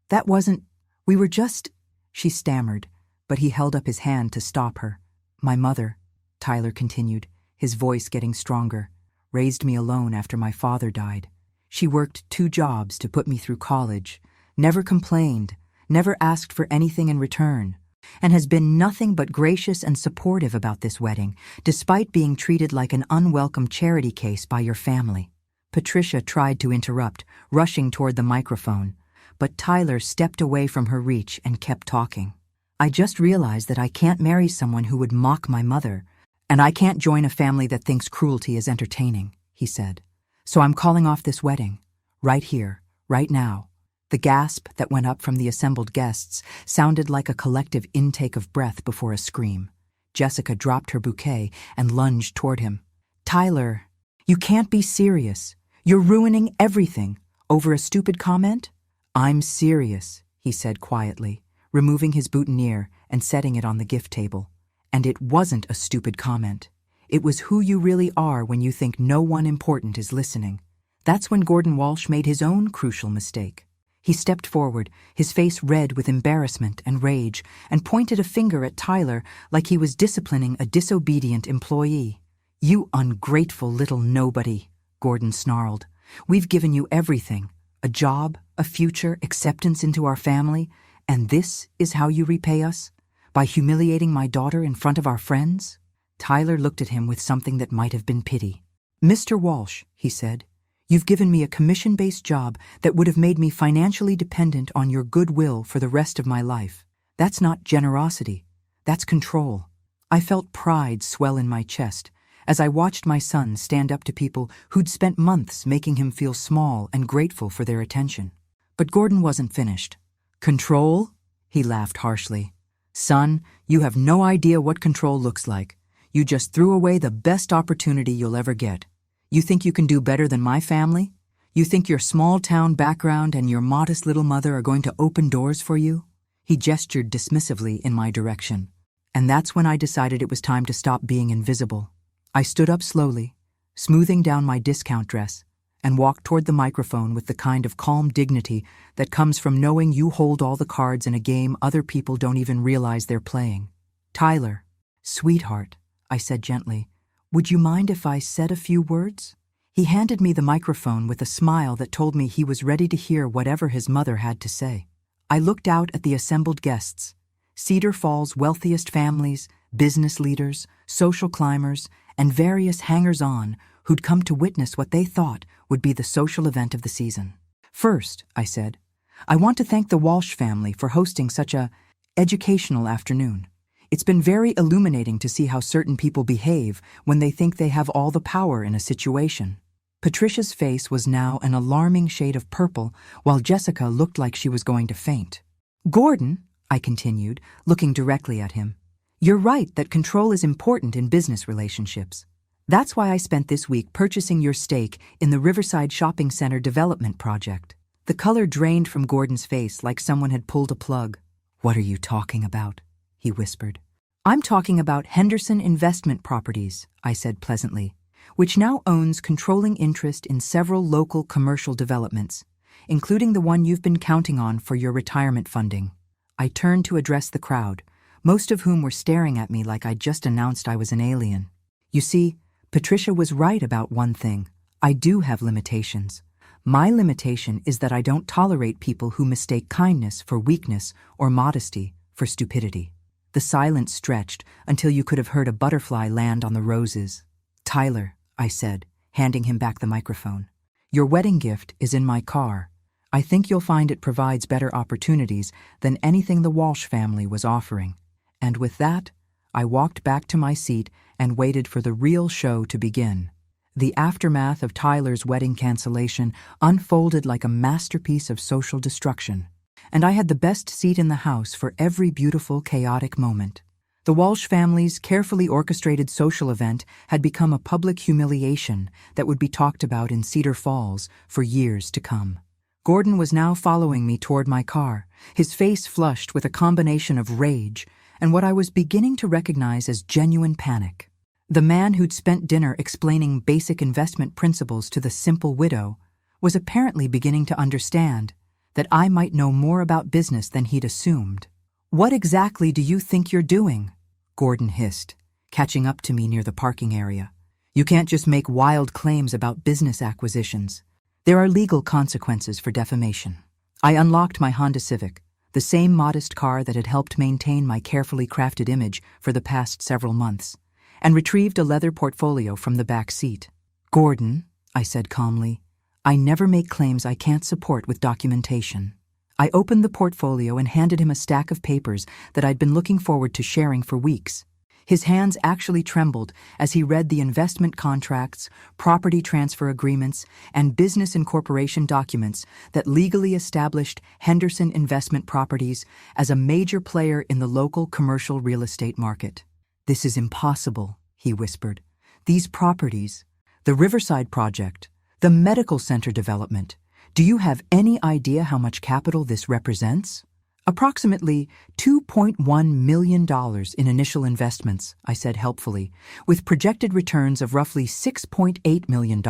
that wasn't, we were just," she stammered, but he held up his hand to stop her. "My mother," Tyler continued, his voice getting stronger, "raised me alone after my father died. She worked 2 jobs to put me through college, never complained, never asked for anything in return, and has been nothing but gracious and supportive about this wedding, despite being treated like an unwelcome charity case by your family." Patricia tried to interrupt, rushing toward the microphone, but Tyler stepped away from her reach and kept talking. "I just realized that I can't marry someone who would mock my mother, and I can't join a family that thinks cruelty is entertaining," he said. "So I'm calling off this wedding, right here, right now." The gasp that went up from the assembled guests sounded like a collective intake of breath before a scream. Jessica dropped her bouquet and lunged toward him. "Tyler, you can't be serious. You're ruining everything over a stupid comment?" "I'm serious," he said quietly, removing his boutonniere and setting it on the gift table. "And it wasn't a stupid comment. It was who you really are when you think no one important is listening." That's when Gordon Walsh made his own crucial mistake. He stepped forward, his face red with embarrassment and rage, and pointed a finger at Tyler like he was disciplining a disobedient employee. "You ungrateful little nobody," Gordon snarled. "We've given you everything. A job, a future, acceptance into our family, and this is how you repay us? By humiliating my daughter in front of our friends?" Tyler looked at him with something that might have been pity. "Mr. Walsh," he said, "you've given me a commission-based job that would have made me financially dependent on your goodwill for the rest of my life. That's not generosity. That's control." I felt pride swell in my chest as I watched my son stand up to people who'd spent months making him feel small and grateful for their attention. But Gordon wasn't finished. "Control?" He laughed harshly. "Son, you have no idea what control looks like. You just threw away the best opportunity you'll ever get. You think you can do better than my family? You think your small-town background and your modest little mother are going to open doors for you?" He gestured dismissively in my direction. And that's when I decided it was time to stop being invisible. I stood up slowly, smoothing down my discount dress, and walked toward the microphone with the kind of calm dignity that comes from knowing you hold all the cards in a game other people don't even realize they're playing. "Tyler, sweetheart," I said gently, "would you mind if I said a few words?" He handed me the microphone with a smile that told me he was ready to hear whatever his mother had to say. I looked out at the assembled guests, Cedar Falls' wealthiest families, business leaders, social climbers, and various hangers-on who'd come to witness what they thought would be the social event of the season. "First," I said, "I want to thank the Walsh family for hosting such a educational afternoon. It's been very illuminating to see how certain people behave when they think they have all the power in a situation." Patricia's face was now an alarming shade of purple, while Jessica looked like she was going to faint. "Gordon," I continued, looking directly at him, "you're right that control is important in business relationships. That's why I spent this week purchasing your stake in the Riverside Shopping Center development project." The color drained from Gordon's face like someone had pulled a plug. "What are you talking about?" he whispered. "I'm talking about Henderson Investment Properties," I said pleasantly, "which now owns controlling interest in several local commercial developments, including the one you've been counting on for your retirement funding." I turned to address the crowd, most of whom were staring at me like I'd just announced I was an alien. You see, Patricia was right about one thing. I do have limitations. My limitation is that I don't tolerate people who mistake kindness for weakness or modesty for stupidity. The silence stretched until you could have heard a butterfly land on the roses. "Tyler," I said, handing him back the microphone, "your wedding gift is in my car. I think you'll find it provides better opportunities than anything the Walsh family was offering." And with that, I walked back to my seat and waited for the real show to begin. The aftermath of Tyler's wedding cancellation unfolded like a masterpiece of social destruction, and I had the best seat in the house for every beautiful, chaotic moment. The Walsh family's carefully orchestrated social event had become a public humiliation that would be talked about in Cedar Falls for years to come. Gordon was now following me toward my car, his face flushed with a combination of rage and what I was beginning to recognize as genuine panic. The man who'd spent dinner explaining basic investment principles to the simple widow was apparently beginning to understand that I might know more about business than he'd assumed. "What exactly do you think you're doing?" Gordon hissed, catching up to me near the parking area. "You can't just make wild claims about business acquisitions. There are legal consequences for defamation." I unlocked my Honda Civic, the same modest car that had helped maintain my carefully crafted image for the past several months, and retrieved a leather portfolio from the back seat. "Gordon," I said calmly, "I never make claims I can't support with documentation." I opened the portfolio and handed him a stack of papers that I'd been looking forward to sharing for weeks. His hands actually trembled as he read the investment contracts, property transfer agreements, and business incorporation documents that legally established Henderson Investment Properties as a major player in the local commercial real estate market. "This is impossible," he whispered. "These properties, the Riverside project, the medical center development, do you have any idea how much capital this represents?" "Approximately $2.1 million in initial investments," I said helpfully, "with projected returns of roughly $6.8 million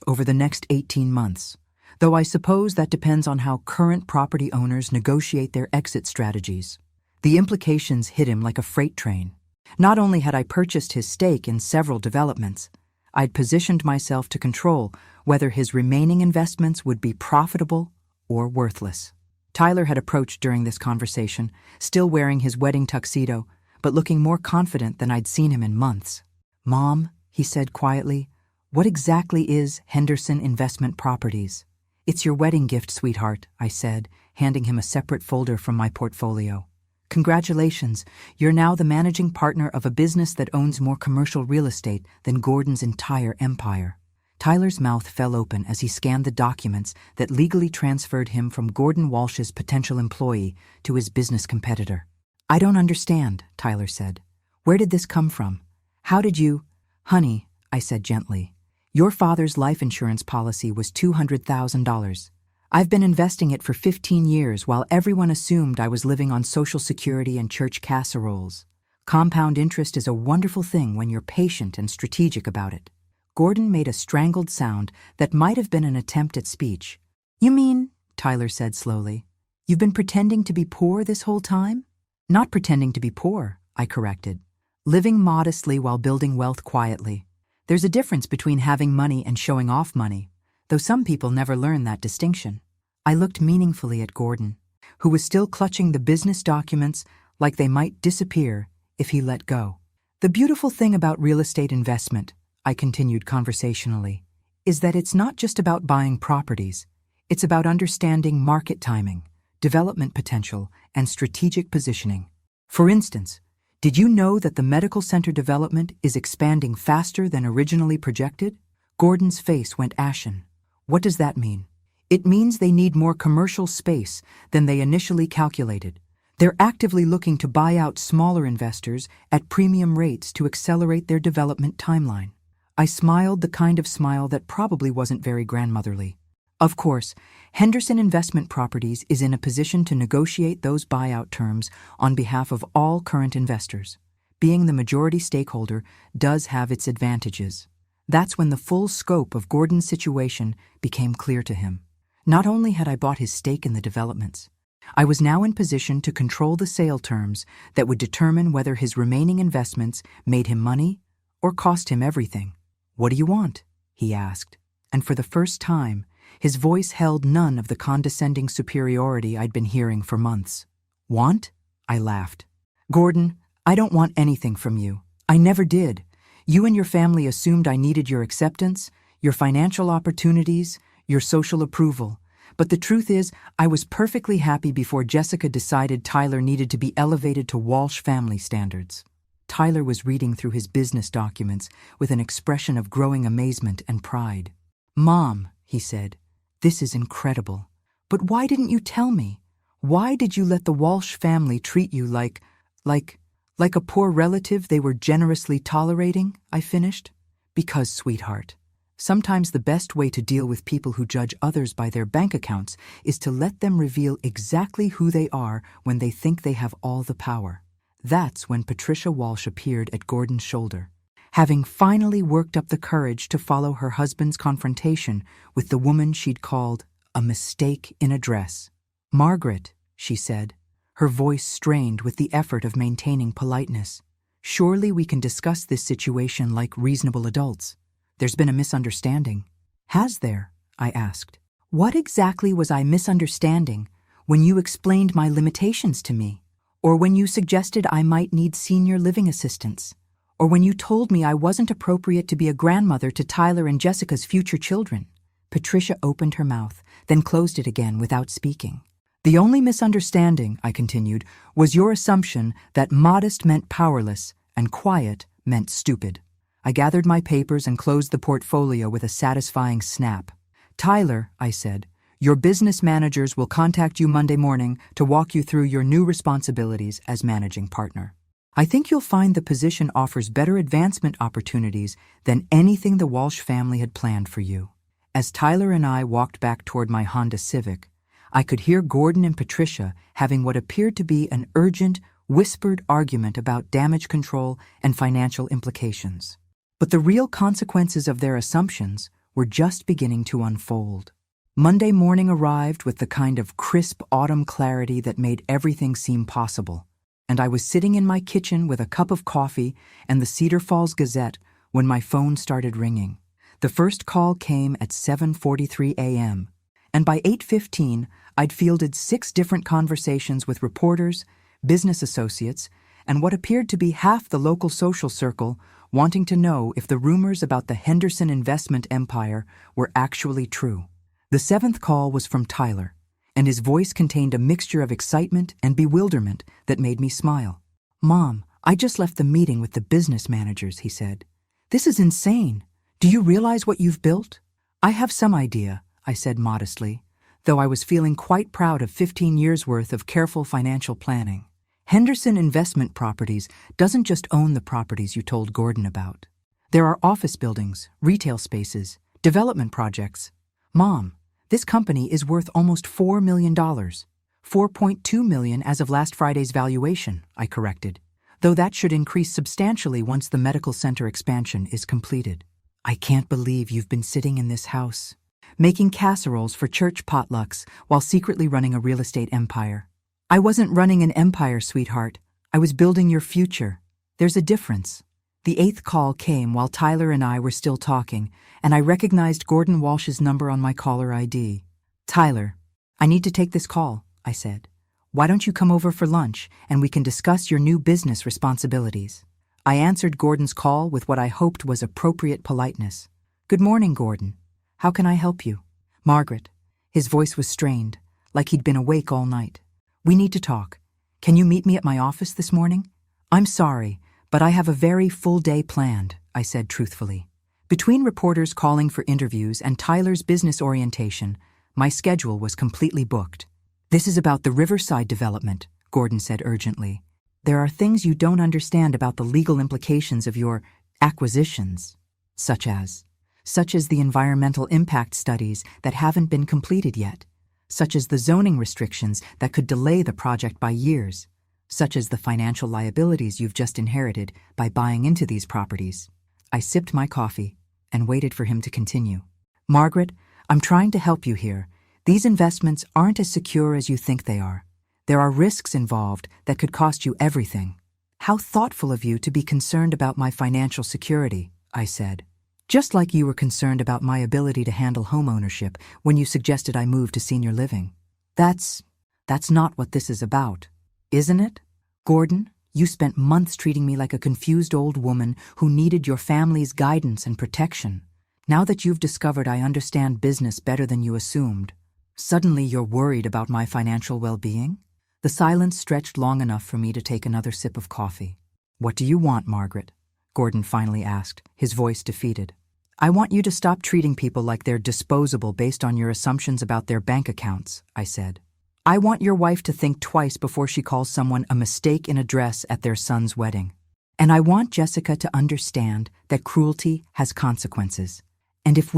over the next 18 months. Though I suppose that depends on how current property owners negotiate their exit strategies." The implications hit him like a freight train. Not only had I purchased his stake in several developments, I'd positioned myself to control whether his remaining investments would be profitable or worthless. Tyler had approached during this conversation, still wearing his wedding tuxedo, but looking more confident than I'd seen him in months. "Mom," he said quietly, "what exactly is Henderson Investment Properties?" "It's your wedding gift, sweetheart," I said, handing him a separate folder from my portfolio. "Congratulations, you're now the managing partner of a business that owns more commercial real estate than Gordon's entire empire." Tyler's mouth fell open as he scanned the documents that legally transferred him from Gordon Walsh's potential employee to his business competitor. "I don't understand," Tyler said. "Where did this come from? How did you—" "Honey," I said gently, "your father's life insurance policy was $200,000. I've been investing it for 15 years while everyone assumed I was living on Social Security and church casseroles. Compound interest is a wonderful thing when you're patient and strategic about it." Gordon made a strangled sound that might have been an attempt at speech. "You mean," Tyler said slowly, "you've been pretending to be poor this whole time?" "Not pretending to be poor," I corrected. "Living modestly while building wealth quietly. There's a difference between having money and showing off money, though some people never learn that distinction." I looked meaningfully at Gordon, who was still clutching the business documents like they might disappear if he let go. "The beautiful thing about real estate investment," I continued conversationally, "is that it's not just about buying properties. It's about understanding market timing, development potential, and strategic positioning. For instance, did you know that the medical center development is expanding faster than originally projected?" Gordon's face went ashen. "What does that mean?" "It means they need more commercial space than they initially calculated. They're actively looking to buy out smaller investors at premium rates to accelerate their development timeline." I smiled, the kind of smile that probably wasn't very grandmotherly. Of course, Henderson Investment Properties is in a position to negotiate those buyout terms on behalf of all current investors. Being the majority stakeholder does have its advantages. That's when the full scope of Gordon's situation became clear to him. Not only had I bought his stake in the developments, I was now in position to control the sale terms that would determine whether his remaining investments made him money or cost him everything. "What do you want?" he asked, and for the first time, his voice held none of the condescending superiority I'd been hearing for months. "Want?" I laughed. "Gordon, I don't want anything from you. I never did. You and your family assumed I needed your acceptance, your financial opportunities, your social approval. But the truth is, I was perfectly happy before Jessica decided Tyler needed to be elevated to Walsh family standards." Tyler was reading through his business documents with an expression of growing amazement and pride. "Mom," he said, "this is incredible. But why didn't you tell me? Why did you let the Walsh family treat you like a poor relative they were generously tolerating?" I finished. "Because, sweetheart, sometimes the best way to deal with people who judge others by their bank accounts is to let them reveal exactly who they are when they think they have all the power." That's when Patricia Walsh appeared at Gordon's shoulder, having finally worked up the courage to follow her husband's confrontation with the woman she'd called a mistake in a dress. "Margaret," she said, her voice strained with the effort of maintaining politeness, "surely we can discuss this situation like reasonable adults. There's been a misunderstanding." "Has there?" I asked. "What exactly was I misunderstanding when you explained my limitations to me? Or when you suggested I might need senior living assistance? Or when you told me I wasn't appropriate to be a grandmother to Tyler and Jessica's future children?" Patricia opened her mouth, then closed it again without speaking. "The only misunderstanding," I continued, "was your assumption that modest meant powerless and quiet meant stupid." I gathered my papers and closed the portfolio with a satisfying snap. "Tyler," I said, "your business managers will contact you Monday morning to walk you through your new responsibilities as managing partner. I think you'll find the position offers better advancement opportunities than anything the Walsh family had planned for you." As Tyler and I walked back toward my Honda Civic, I could hear Gordon and Patricia having what appeared to be an urgent, whispered argument about damage control and financial implications. But the real consequences of their assumptions were just beginning to unfold. Monday morning arrived with the kind of crisp autumn clarity that made everything seem possible, and I was sitting in my kitchen with a cup of coffee and the Cedar Falls Gazette when my phone started ringing. The first call came at 7:43 a.m., and by 8:15, I'd fielded 6 different conversations with reporters, business associates, and what appeared to be half the local social circle wanting to know if the rumors about the Henderson investment empire were actually true. The 7th call was from Tyler, and his voice contained a mixture of excitement and bewilderment that made me smile. "Mom, I just left the meeting with the business managers," he said. "This is insane. Do you realize what you've built?" "I have some idea," I said modestly, though I was feeling quite proud of 15 years' worth of careful financial planning. Henderson Investment Properties doesn't just own the properties you told Gordon about. There are office buildings, retail spaces, development projects. "Mom, this company is worth almost $4 million. $4.2 million as of last Friday's valuation," I corrected, though that should increase substantially once the medical center expansion is completed. "I can't believe you've been sitting in this house, making casseroles for church potlucks while secretly running a real estate empire." "I wasn't running an empire, sweetheart. I was building your future. There's a difference." The 8th call came while Tyler and I were still talking, and I recognized Gordon Walsh's number on my caller ID. "Tyler, I need to take this call," I said. "Why don't you come over for lunch and we can discuss your new business responsibilities?" I answered Gordon's call with what I hoped was appropriate politeness. "Good morning, Gordon. How can I help you?" "Margaret." His voice was strained, like he'd been awake all night. "We need to talk. Can you meet me at my office this morning?" "I'm sorry, but I have a very full day planned," I said truthfully. Between reporters calling for interviews and Tyler's business orientation, my schedule was completely booked. "This is about the Riverside development," Gordon said urgently. "There are things you don't understand about the legal implications of your acquisitions, such as the environmental impact studies that haven't been completed yet, such as the zoning restrictions that could delay the project by years, such as the financial liabilities you've just inherited by buying into these properties." I sipped my coffee and waited for him to continue. "Margaret, I'm trying to help you here. These investments aren't as secure as you think they are. There are risks involved that could cost you everything." "How thoughtful of you to be concerned about my financial security," I said. "Just like you were concerned about my ability to handle home ownership when you suggested I move to senior living. That's not what this is about, isn't it? Gordon, you spent months treating me like a confused old woman who needed your family's guidance and protection. Now that you've discovered I understand business better than you assumed, suddenly you're worried about my financial well-being?" The silence stretched long enough for me to take another sip of coffee. "What do you want, Margaret?" Gordon finally asked, his voice defeated. "I want you to stop treating people like they're disposable based on your assumptions about their bank accounts," I said. "I want your wife to think twice before she calls someone a mistake in a dress at their son's wedding. And I want Jessica to understand that cruelty has consequences. And if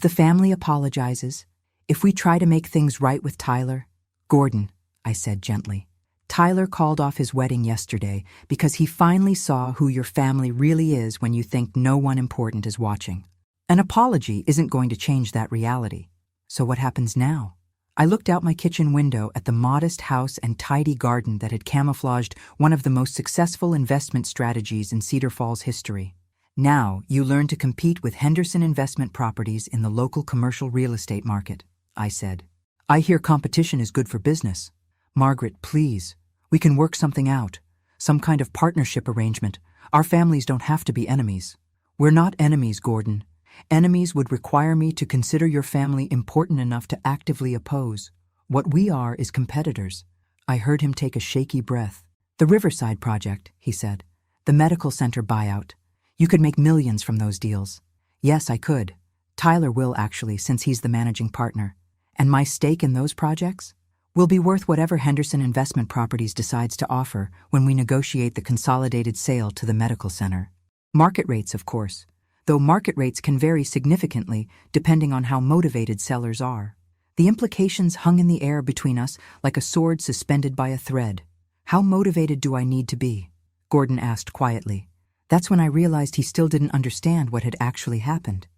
the family apologizes, if we try to make things right with Tyler—" "Gordon," I said gently, "Tyler called off his wedding yesterday because he finally saw who your family really is when you think no one important is watching. An apology isn't going to change that reality. So what happens now?" I looked out my kitchen window at the modest house and tidy garden that had camouflaged one of the most successful investment strategies in Cedar Falls history. "Now you learn to compete with Henderson Investment Properties in the local commercial real estate market," I said. "I hear competition is good for business. Margaret, please, we can work something out. Some kind of partnership arrangement. Our families don't have to be enemies." "We're not enemies, Gordon. Enemies would require me to consider your family important enough to actively oppose. What we are is competitors." I heard him take a shaky breath. "The Riverside project," he said. "The medical center buyout. You could make millions from those deals." "Yes, I could. Tyler will actually, since he's the managing partner. And my stake in those projects will be worth whatever Henderson Investment Properties decides to offer when we negotiate the consolidated sale to the medical center. Market rates, of course, though market rates can vary significantly depending on how motivated sellers are. The implications hung in the air between us like a sword suspended by a thread. "How motivated do I need to be?" Gordon asked quietly. That's when I realized he still didn't understand what had actually happened.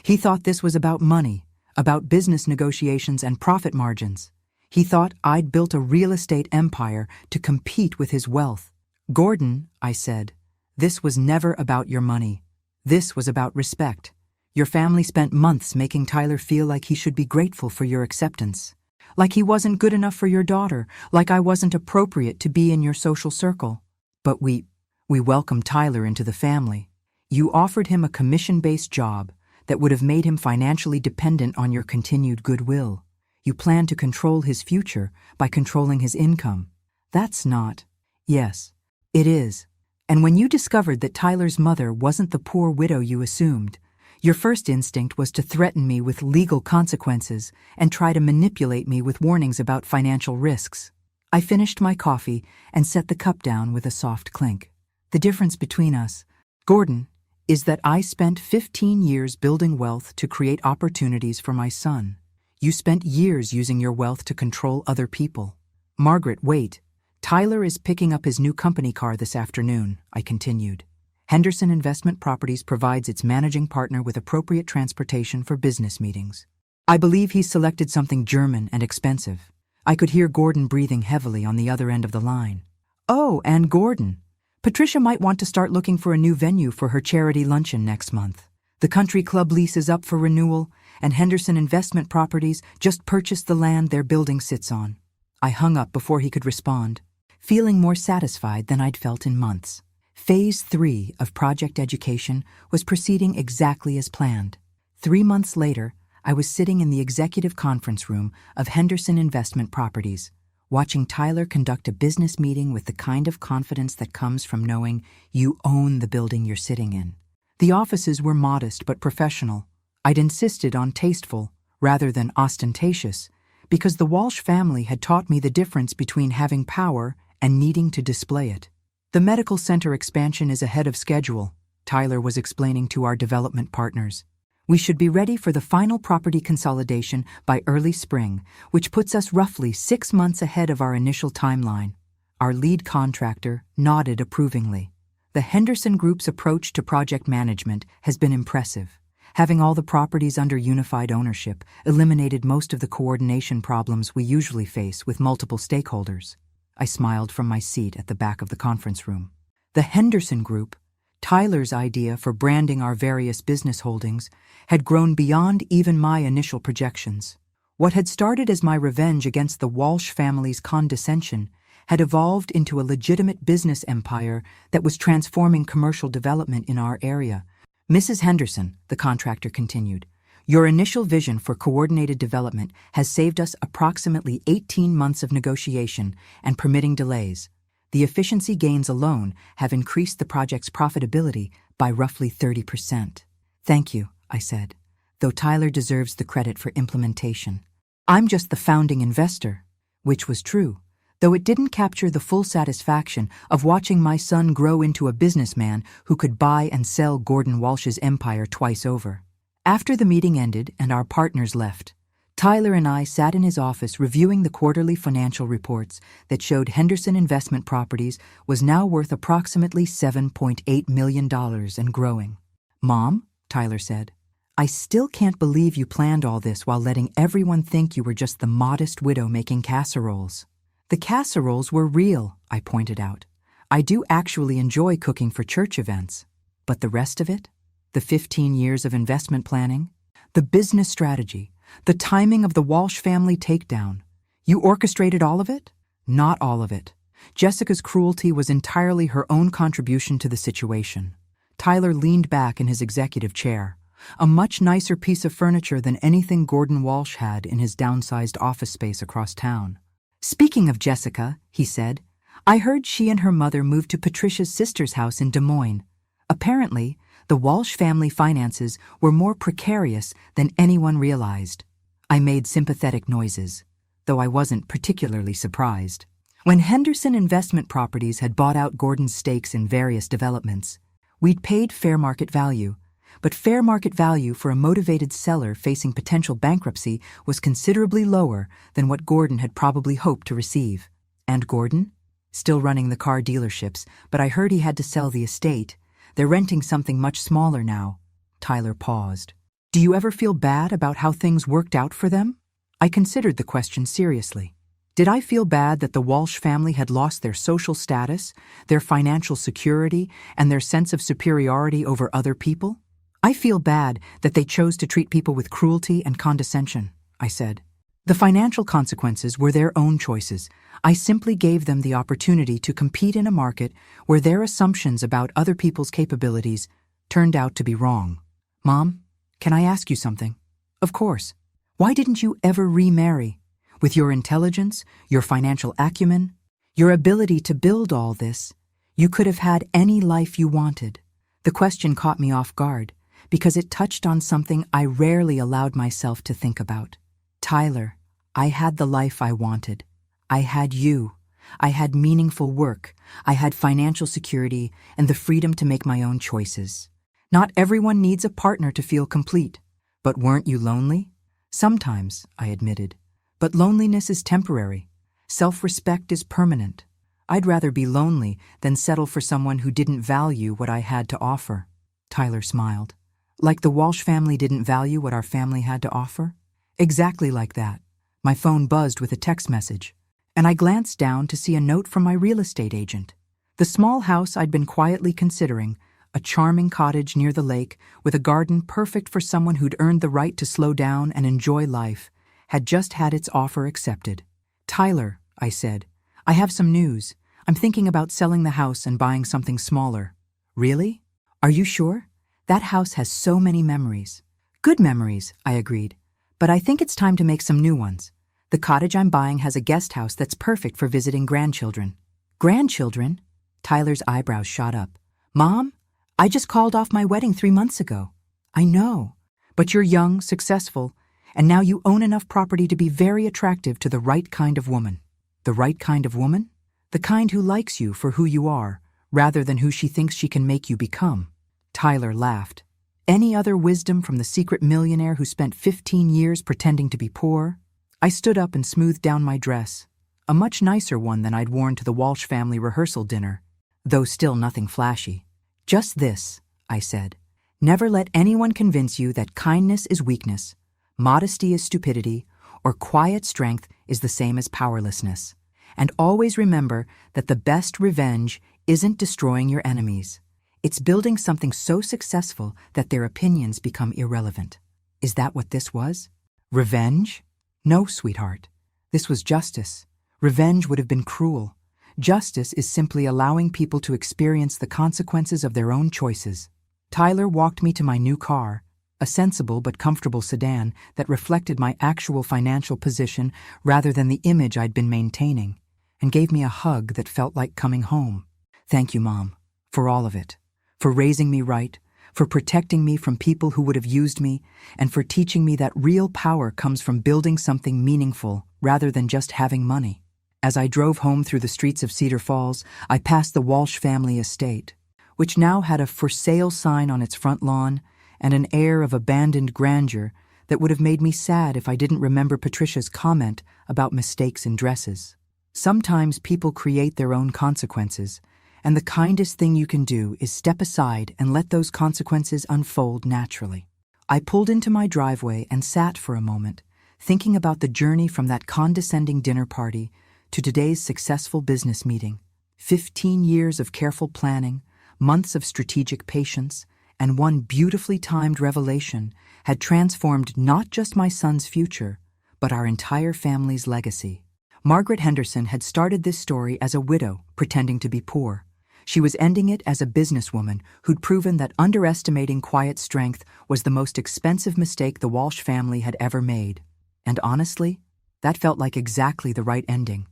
He thought this was about money, about business negotiations and profit margins. He thought I'd built a real estate empire to compete with his wealth. "Gordon," I said, "this was never about your money. This was about respect. Your family spent months making Tyler feel like he should be grateful for your acceptance. Like he wasn't good enough for your daughter, like I wasn't appropriate to be in your social circle. But we welcomed Tyler into the family. You offered him a commission-based job that would have made him financially dependent on your continued goodwill. You planned to control his future by controlling his income. That's not. Yes, it is. And when you discovered that Tyler's mother wasn't the poor widow you assumed, your first instinct was to threaten me with legal consequences and try to manipulate me with warnings about financial risks. I finished my coffee and set the cup down with a soft clink. The difference between us, Gordon, is that I spent 15 years building wealth to create opportunities for my son. You spent years using your wealth to control other people. Margaret, wait. Tyler is picking up his new company car this afternoon, I continued. Henderson Investment Properties provides its managing partner with appropriate transportation for business meetings. I believe he's selected something German and expensive. I could hear Gordon breathing heavily on the other end of the line. Oh, and Gordon. Patricia might want to start looking for a new venue for her charity luncheon next month. The country club lease is up for renewal, and Henderson Investment Properties just purchased the land their building sits on. I hung up before he could respond, feeling more satisfied than I'd felt in months. Phase 3 of Project Education was proceeding exactly as planned. 3 months later, I was sitting in the executive conference room of Henderson Investment Properties, watching Tyler conduct a business meeting with the kind of confidence that comes from knowing you own the building you're sitting in. The offices were modest but professional. I'd insisted on tasteful, rather than ostentatious, because the Walsh family had taught me the difference between having power and needing to display it. The medical center expansion is ahead of schedule, Tyler was explaining to our development partners. We should be ready for the final property consolidation by early spring, which puts us roughly 6 months ahead of our initial timeline. Our lead contractor nodded approvingly. The Henderson Group's approach to project management has been impressive. Having all the properties under unified ownership eliminated most of the coordination problems we usually face with multiple stakeholders. I smiled from my seat at the back of the conference room. The Henderson Group, Tyler's idea for branding our various business holdings, had grown beyond even my initial projections. What had started as my revenge against the Walsh family's condescension had evolved into a legitimate business empire that was transforming commercial development in our area. Mrs. Henderson, the contractor continued, your initial vision for coordinated development has saved us approximately 18 months of negotiation and permitting delays. The efficiency gains alone have increased the project's profitability by roughly 30%. Thank you, I said, though Tyler deserves the credit for implementation. I'm just the founding investor, which was true, though it didn't capture the full satisfaction of watching my son grow into a businessman who could buy and sell Gordon Walsh's empire twice over. After the meeting ended and our partners left, Tyler and I sat in his office reviewing the quarterly financial reports that showed Henderson Investment Properties was now worth approximately $7.8 million and growing. Mom, Tyler said, I still can't believe you planned all this while letting everyone think you were just the modest widow making casseroles. The casseroles were real, I pointed out. I do actually enjoy cooking for church events. But the rest of it? The 15 years of investment planning? The business strategy? The timing of the Walsh family takedown? You orchestrated all of it? Not all of it. Jessica's cruelty was entirely her own contribution to the situation. Tyler leaned back in his executive chair, a much nicer piece of furniture than anything Gordon Walsh had in his downsized office space across town. Speaking of Jessica, he said, I heard she and her mother moved to Patricia's sister's house in Des Moines. Apparently, the Walsh family finances were more precarious than anyone realized. I made sympathetic noises, though I wasn't particularly surprised. When Henderson Investment Properties had bought out Gordon's stakes in various developments, we'd paid fair market value, but fair market value for a motivated seller facing potential bankruptcy was considerably lower than what Gordon had probably hoped to receive. And Gordon? Still running the car dealerships, but I heard he had to sell the estate. They're renting something much smaller now. Tyler paused. Do you ever feel bad about how things worked out for them? I considered the question seriously. Did I feel bad that the Walsh family had lost their social status, their financial security, and their sense of superiority over other people? I feel bad that they chose to treat people with cruelty and condescension, I said. The financial consequences were their own choices. I simply gave them the opportunity to compete in a market where their assumptions about other people's capabilities turned out to be wrong. Mom, can I ask you something? Of course. Why didn't you ever remarry? With your intelligence, your financial acumen, your ability to build all this, you could have had any life you wanted. The question caught me off guard because it touched on something I rarely allowed myself to think about. Tyler, I had the life I wanted. I had you. I had meaningful work. I had financial security and the freedom to make my own choices. Not everyone needs a partner to feel complete. But weren't you lonely? Sometimes, I admitted. But loneliness is temporary. Self-respect is permanent. I'd rather be lonely than settle for someone who didn't value what I had to offer. Tyler smiled. Like the Walsh family didn't value what our family had to offer? Exactly like that. My phone buzzed with a text message, and I glanced down to see a note from my real estate agent. The small house I'd been quietly considering, a charming cottage near the lake with a garden perfect for someone who'd earned the right to slow down and enjoy life, had just had its offer accepted. Tyler, I said, I have some news. I'm thinking about selling the house and buying something smaller. Really? Are you sure? That house has so many memories. Good memories, I agreed. But I think it's time to make some new ones. The cottage I'm buying has a guest house that's perfect for visiting grandchildren. Grandchildren? Tyler's eyebrows shot up. Mom, I just called off my wedding 3 months ago. I know. But you're young, successful, and now you own enough property to be very attractive to the right kind of woman. The right kind of woman? The kind who likes you for who you are, rather than who she thinks she can make you become. Tyler laughed. Any other wisdom from the secret millionaire who spent 15 years pretending to be poor? I stood up and smoothed down my dress, a much nicer one than I'd worn to the Walsh family rehearsal dinner, though still nothing flashy. Just this, I said. Never let anyone convince you that kindness is weakness, modesty is stupidity, or quiet strength is the same as powerlessness. And always remember that the best revenge isn't destroying your enemies. It's building something so successful that their opinions become irrelevant. Is that what this was? Revenge? No, sweetheart. This was justice. Revenge would have been cruel. Justice is simply allowing people to experience the consequences of their own choices. Tyler walked me to my new car, a sensible but comfortable sedan that reflected my actual financial position rather than the image I'd been maintaining, and gave me a hug that felt like coming home. Thank you, Mom, for all of it. For raising me right, for protecting me from people who would have used me, and for teaching me that real power comes from building something meaningful rather than just having money. As I drove home through the streets of Cedar Falls, I passed the Walsh family estate, which now had a for sale sign on its front lawn and an air of abandoned grandeur that would have made me sad if I didn't remember Patricia's comment about mistakes in dresses. Sometimes people create their own consequences, and the kindest thing you can do is step aside and let those consequences unfold naturally. I pulled into my driveway and sat for a moment, thinking about the journey from that condescending dinner party to today's successful business meeting. 15 years of careful planning, months of strategic patience, and one beautifully timed revelation had transformed not just my son's future, but our entire family's legacy. Margaret Henderson had started this story as a widow pretending to be poor. She was ending it as a businesswoman who'd proven that underestimating quiet strength was the most expensive mistake the Walsh family had ever made. And honestly, that felt like exactly the right ending.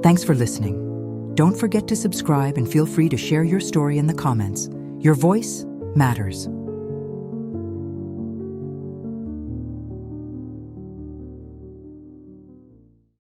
Thanks for listening. Don't forget to subscribe and feel free to share your story in the comments. Your voice matters.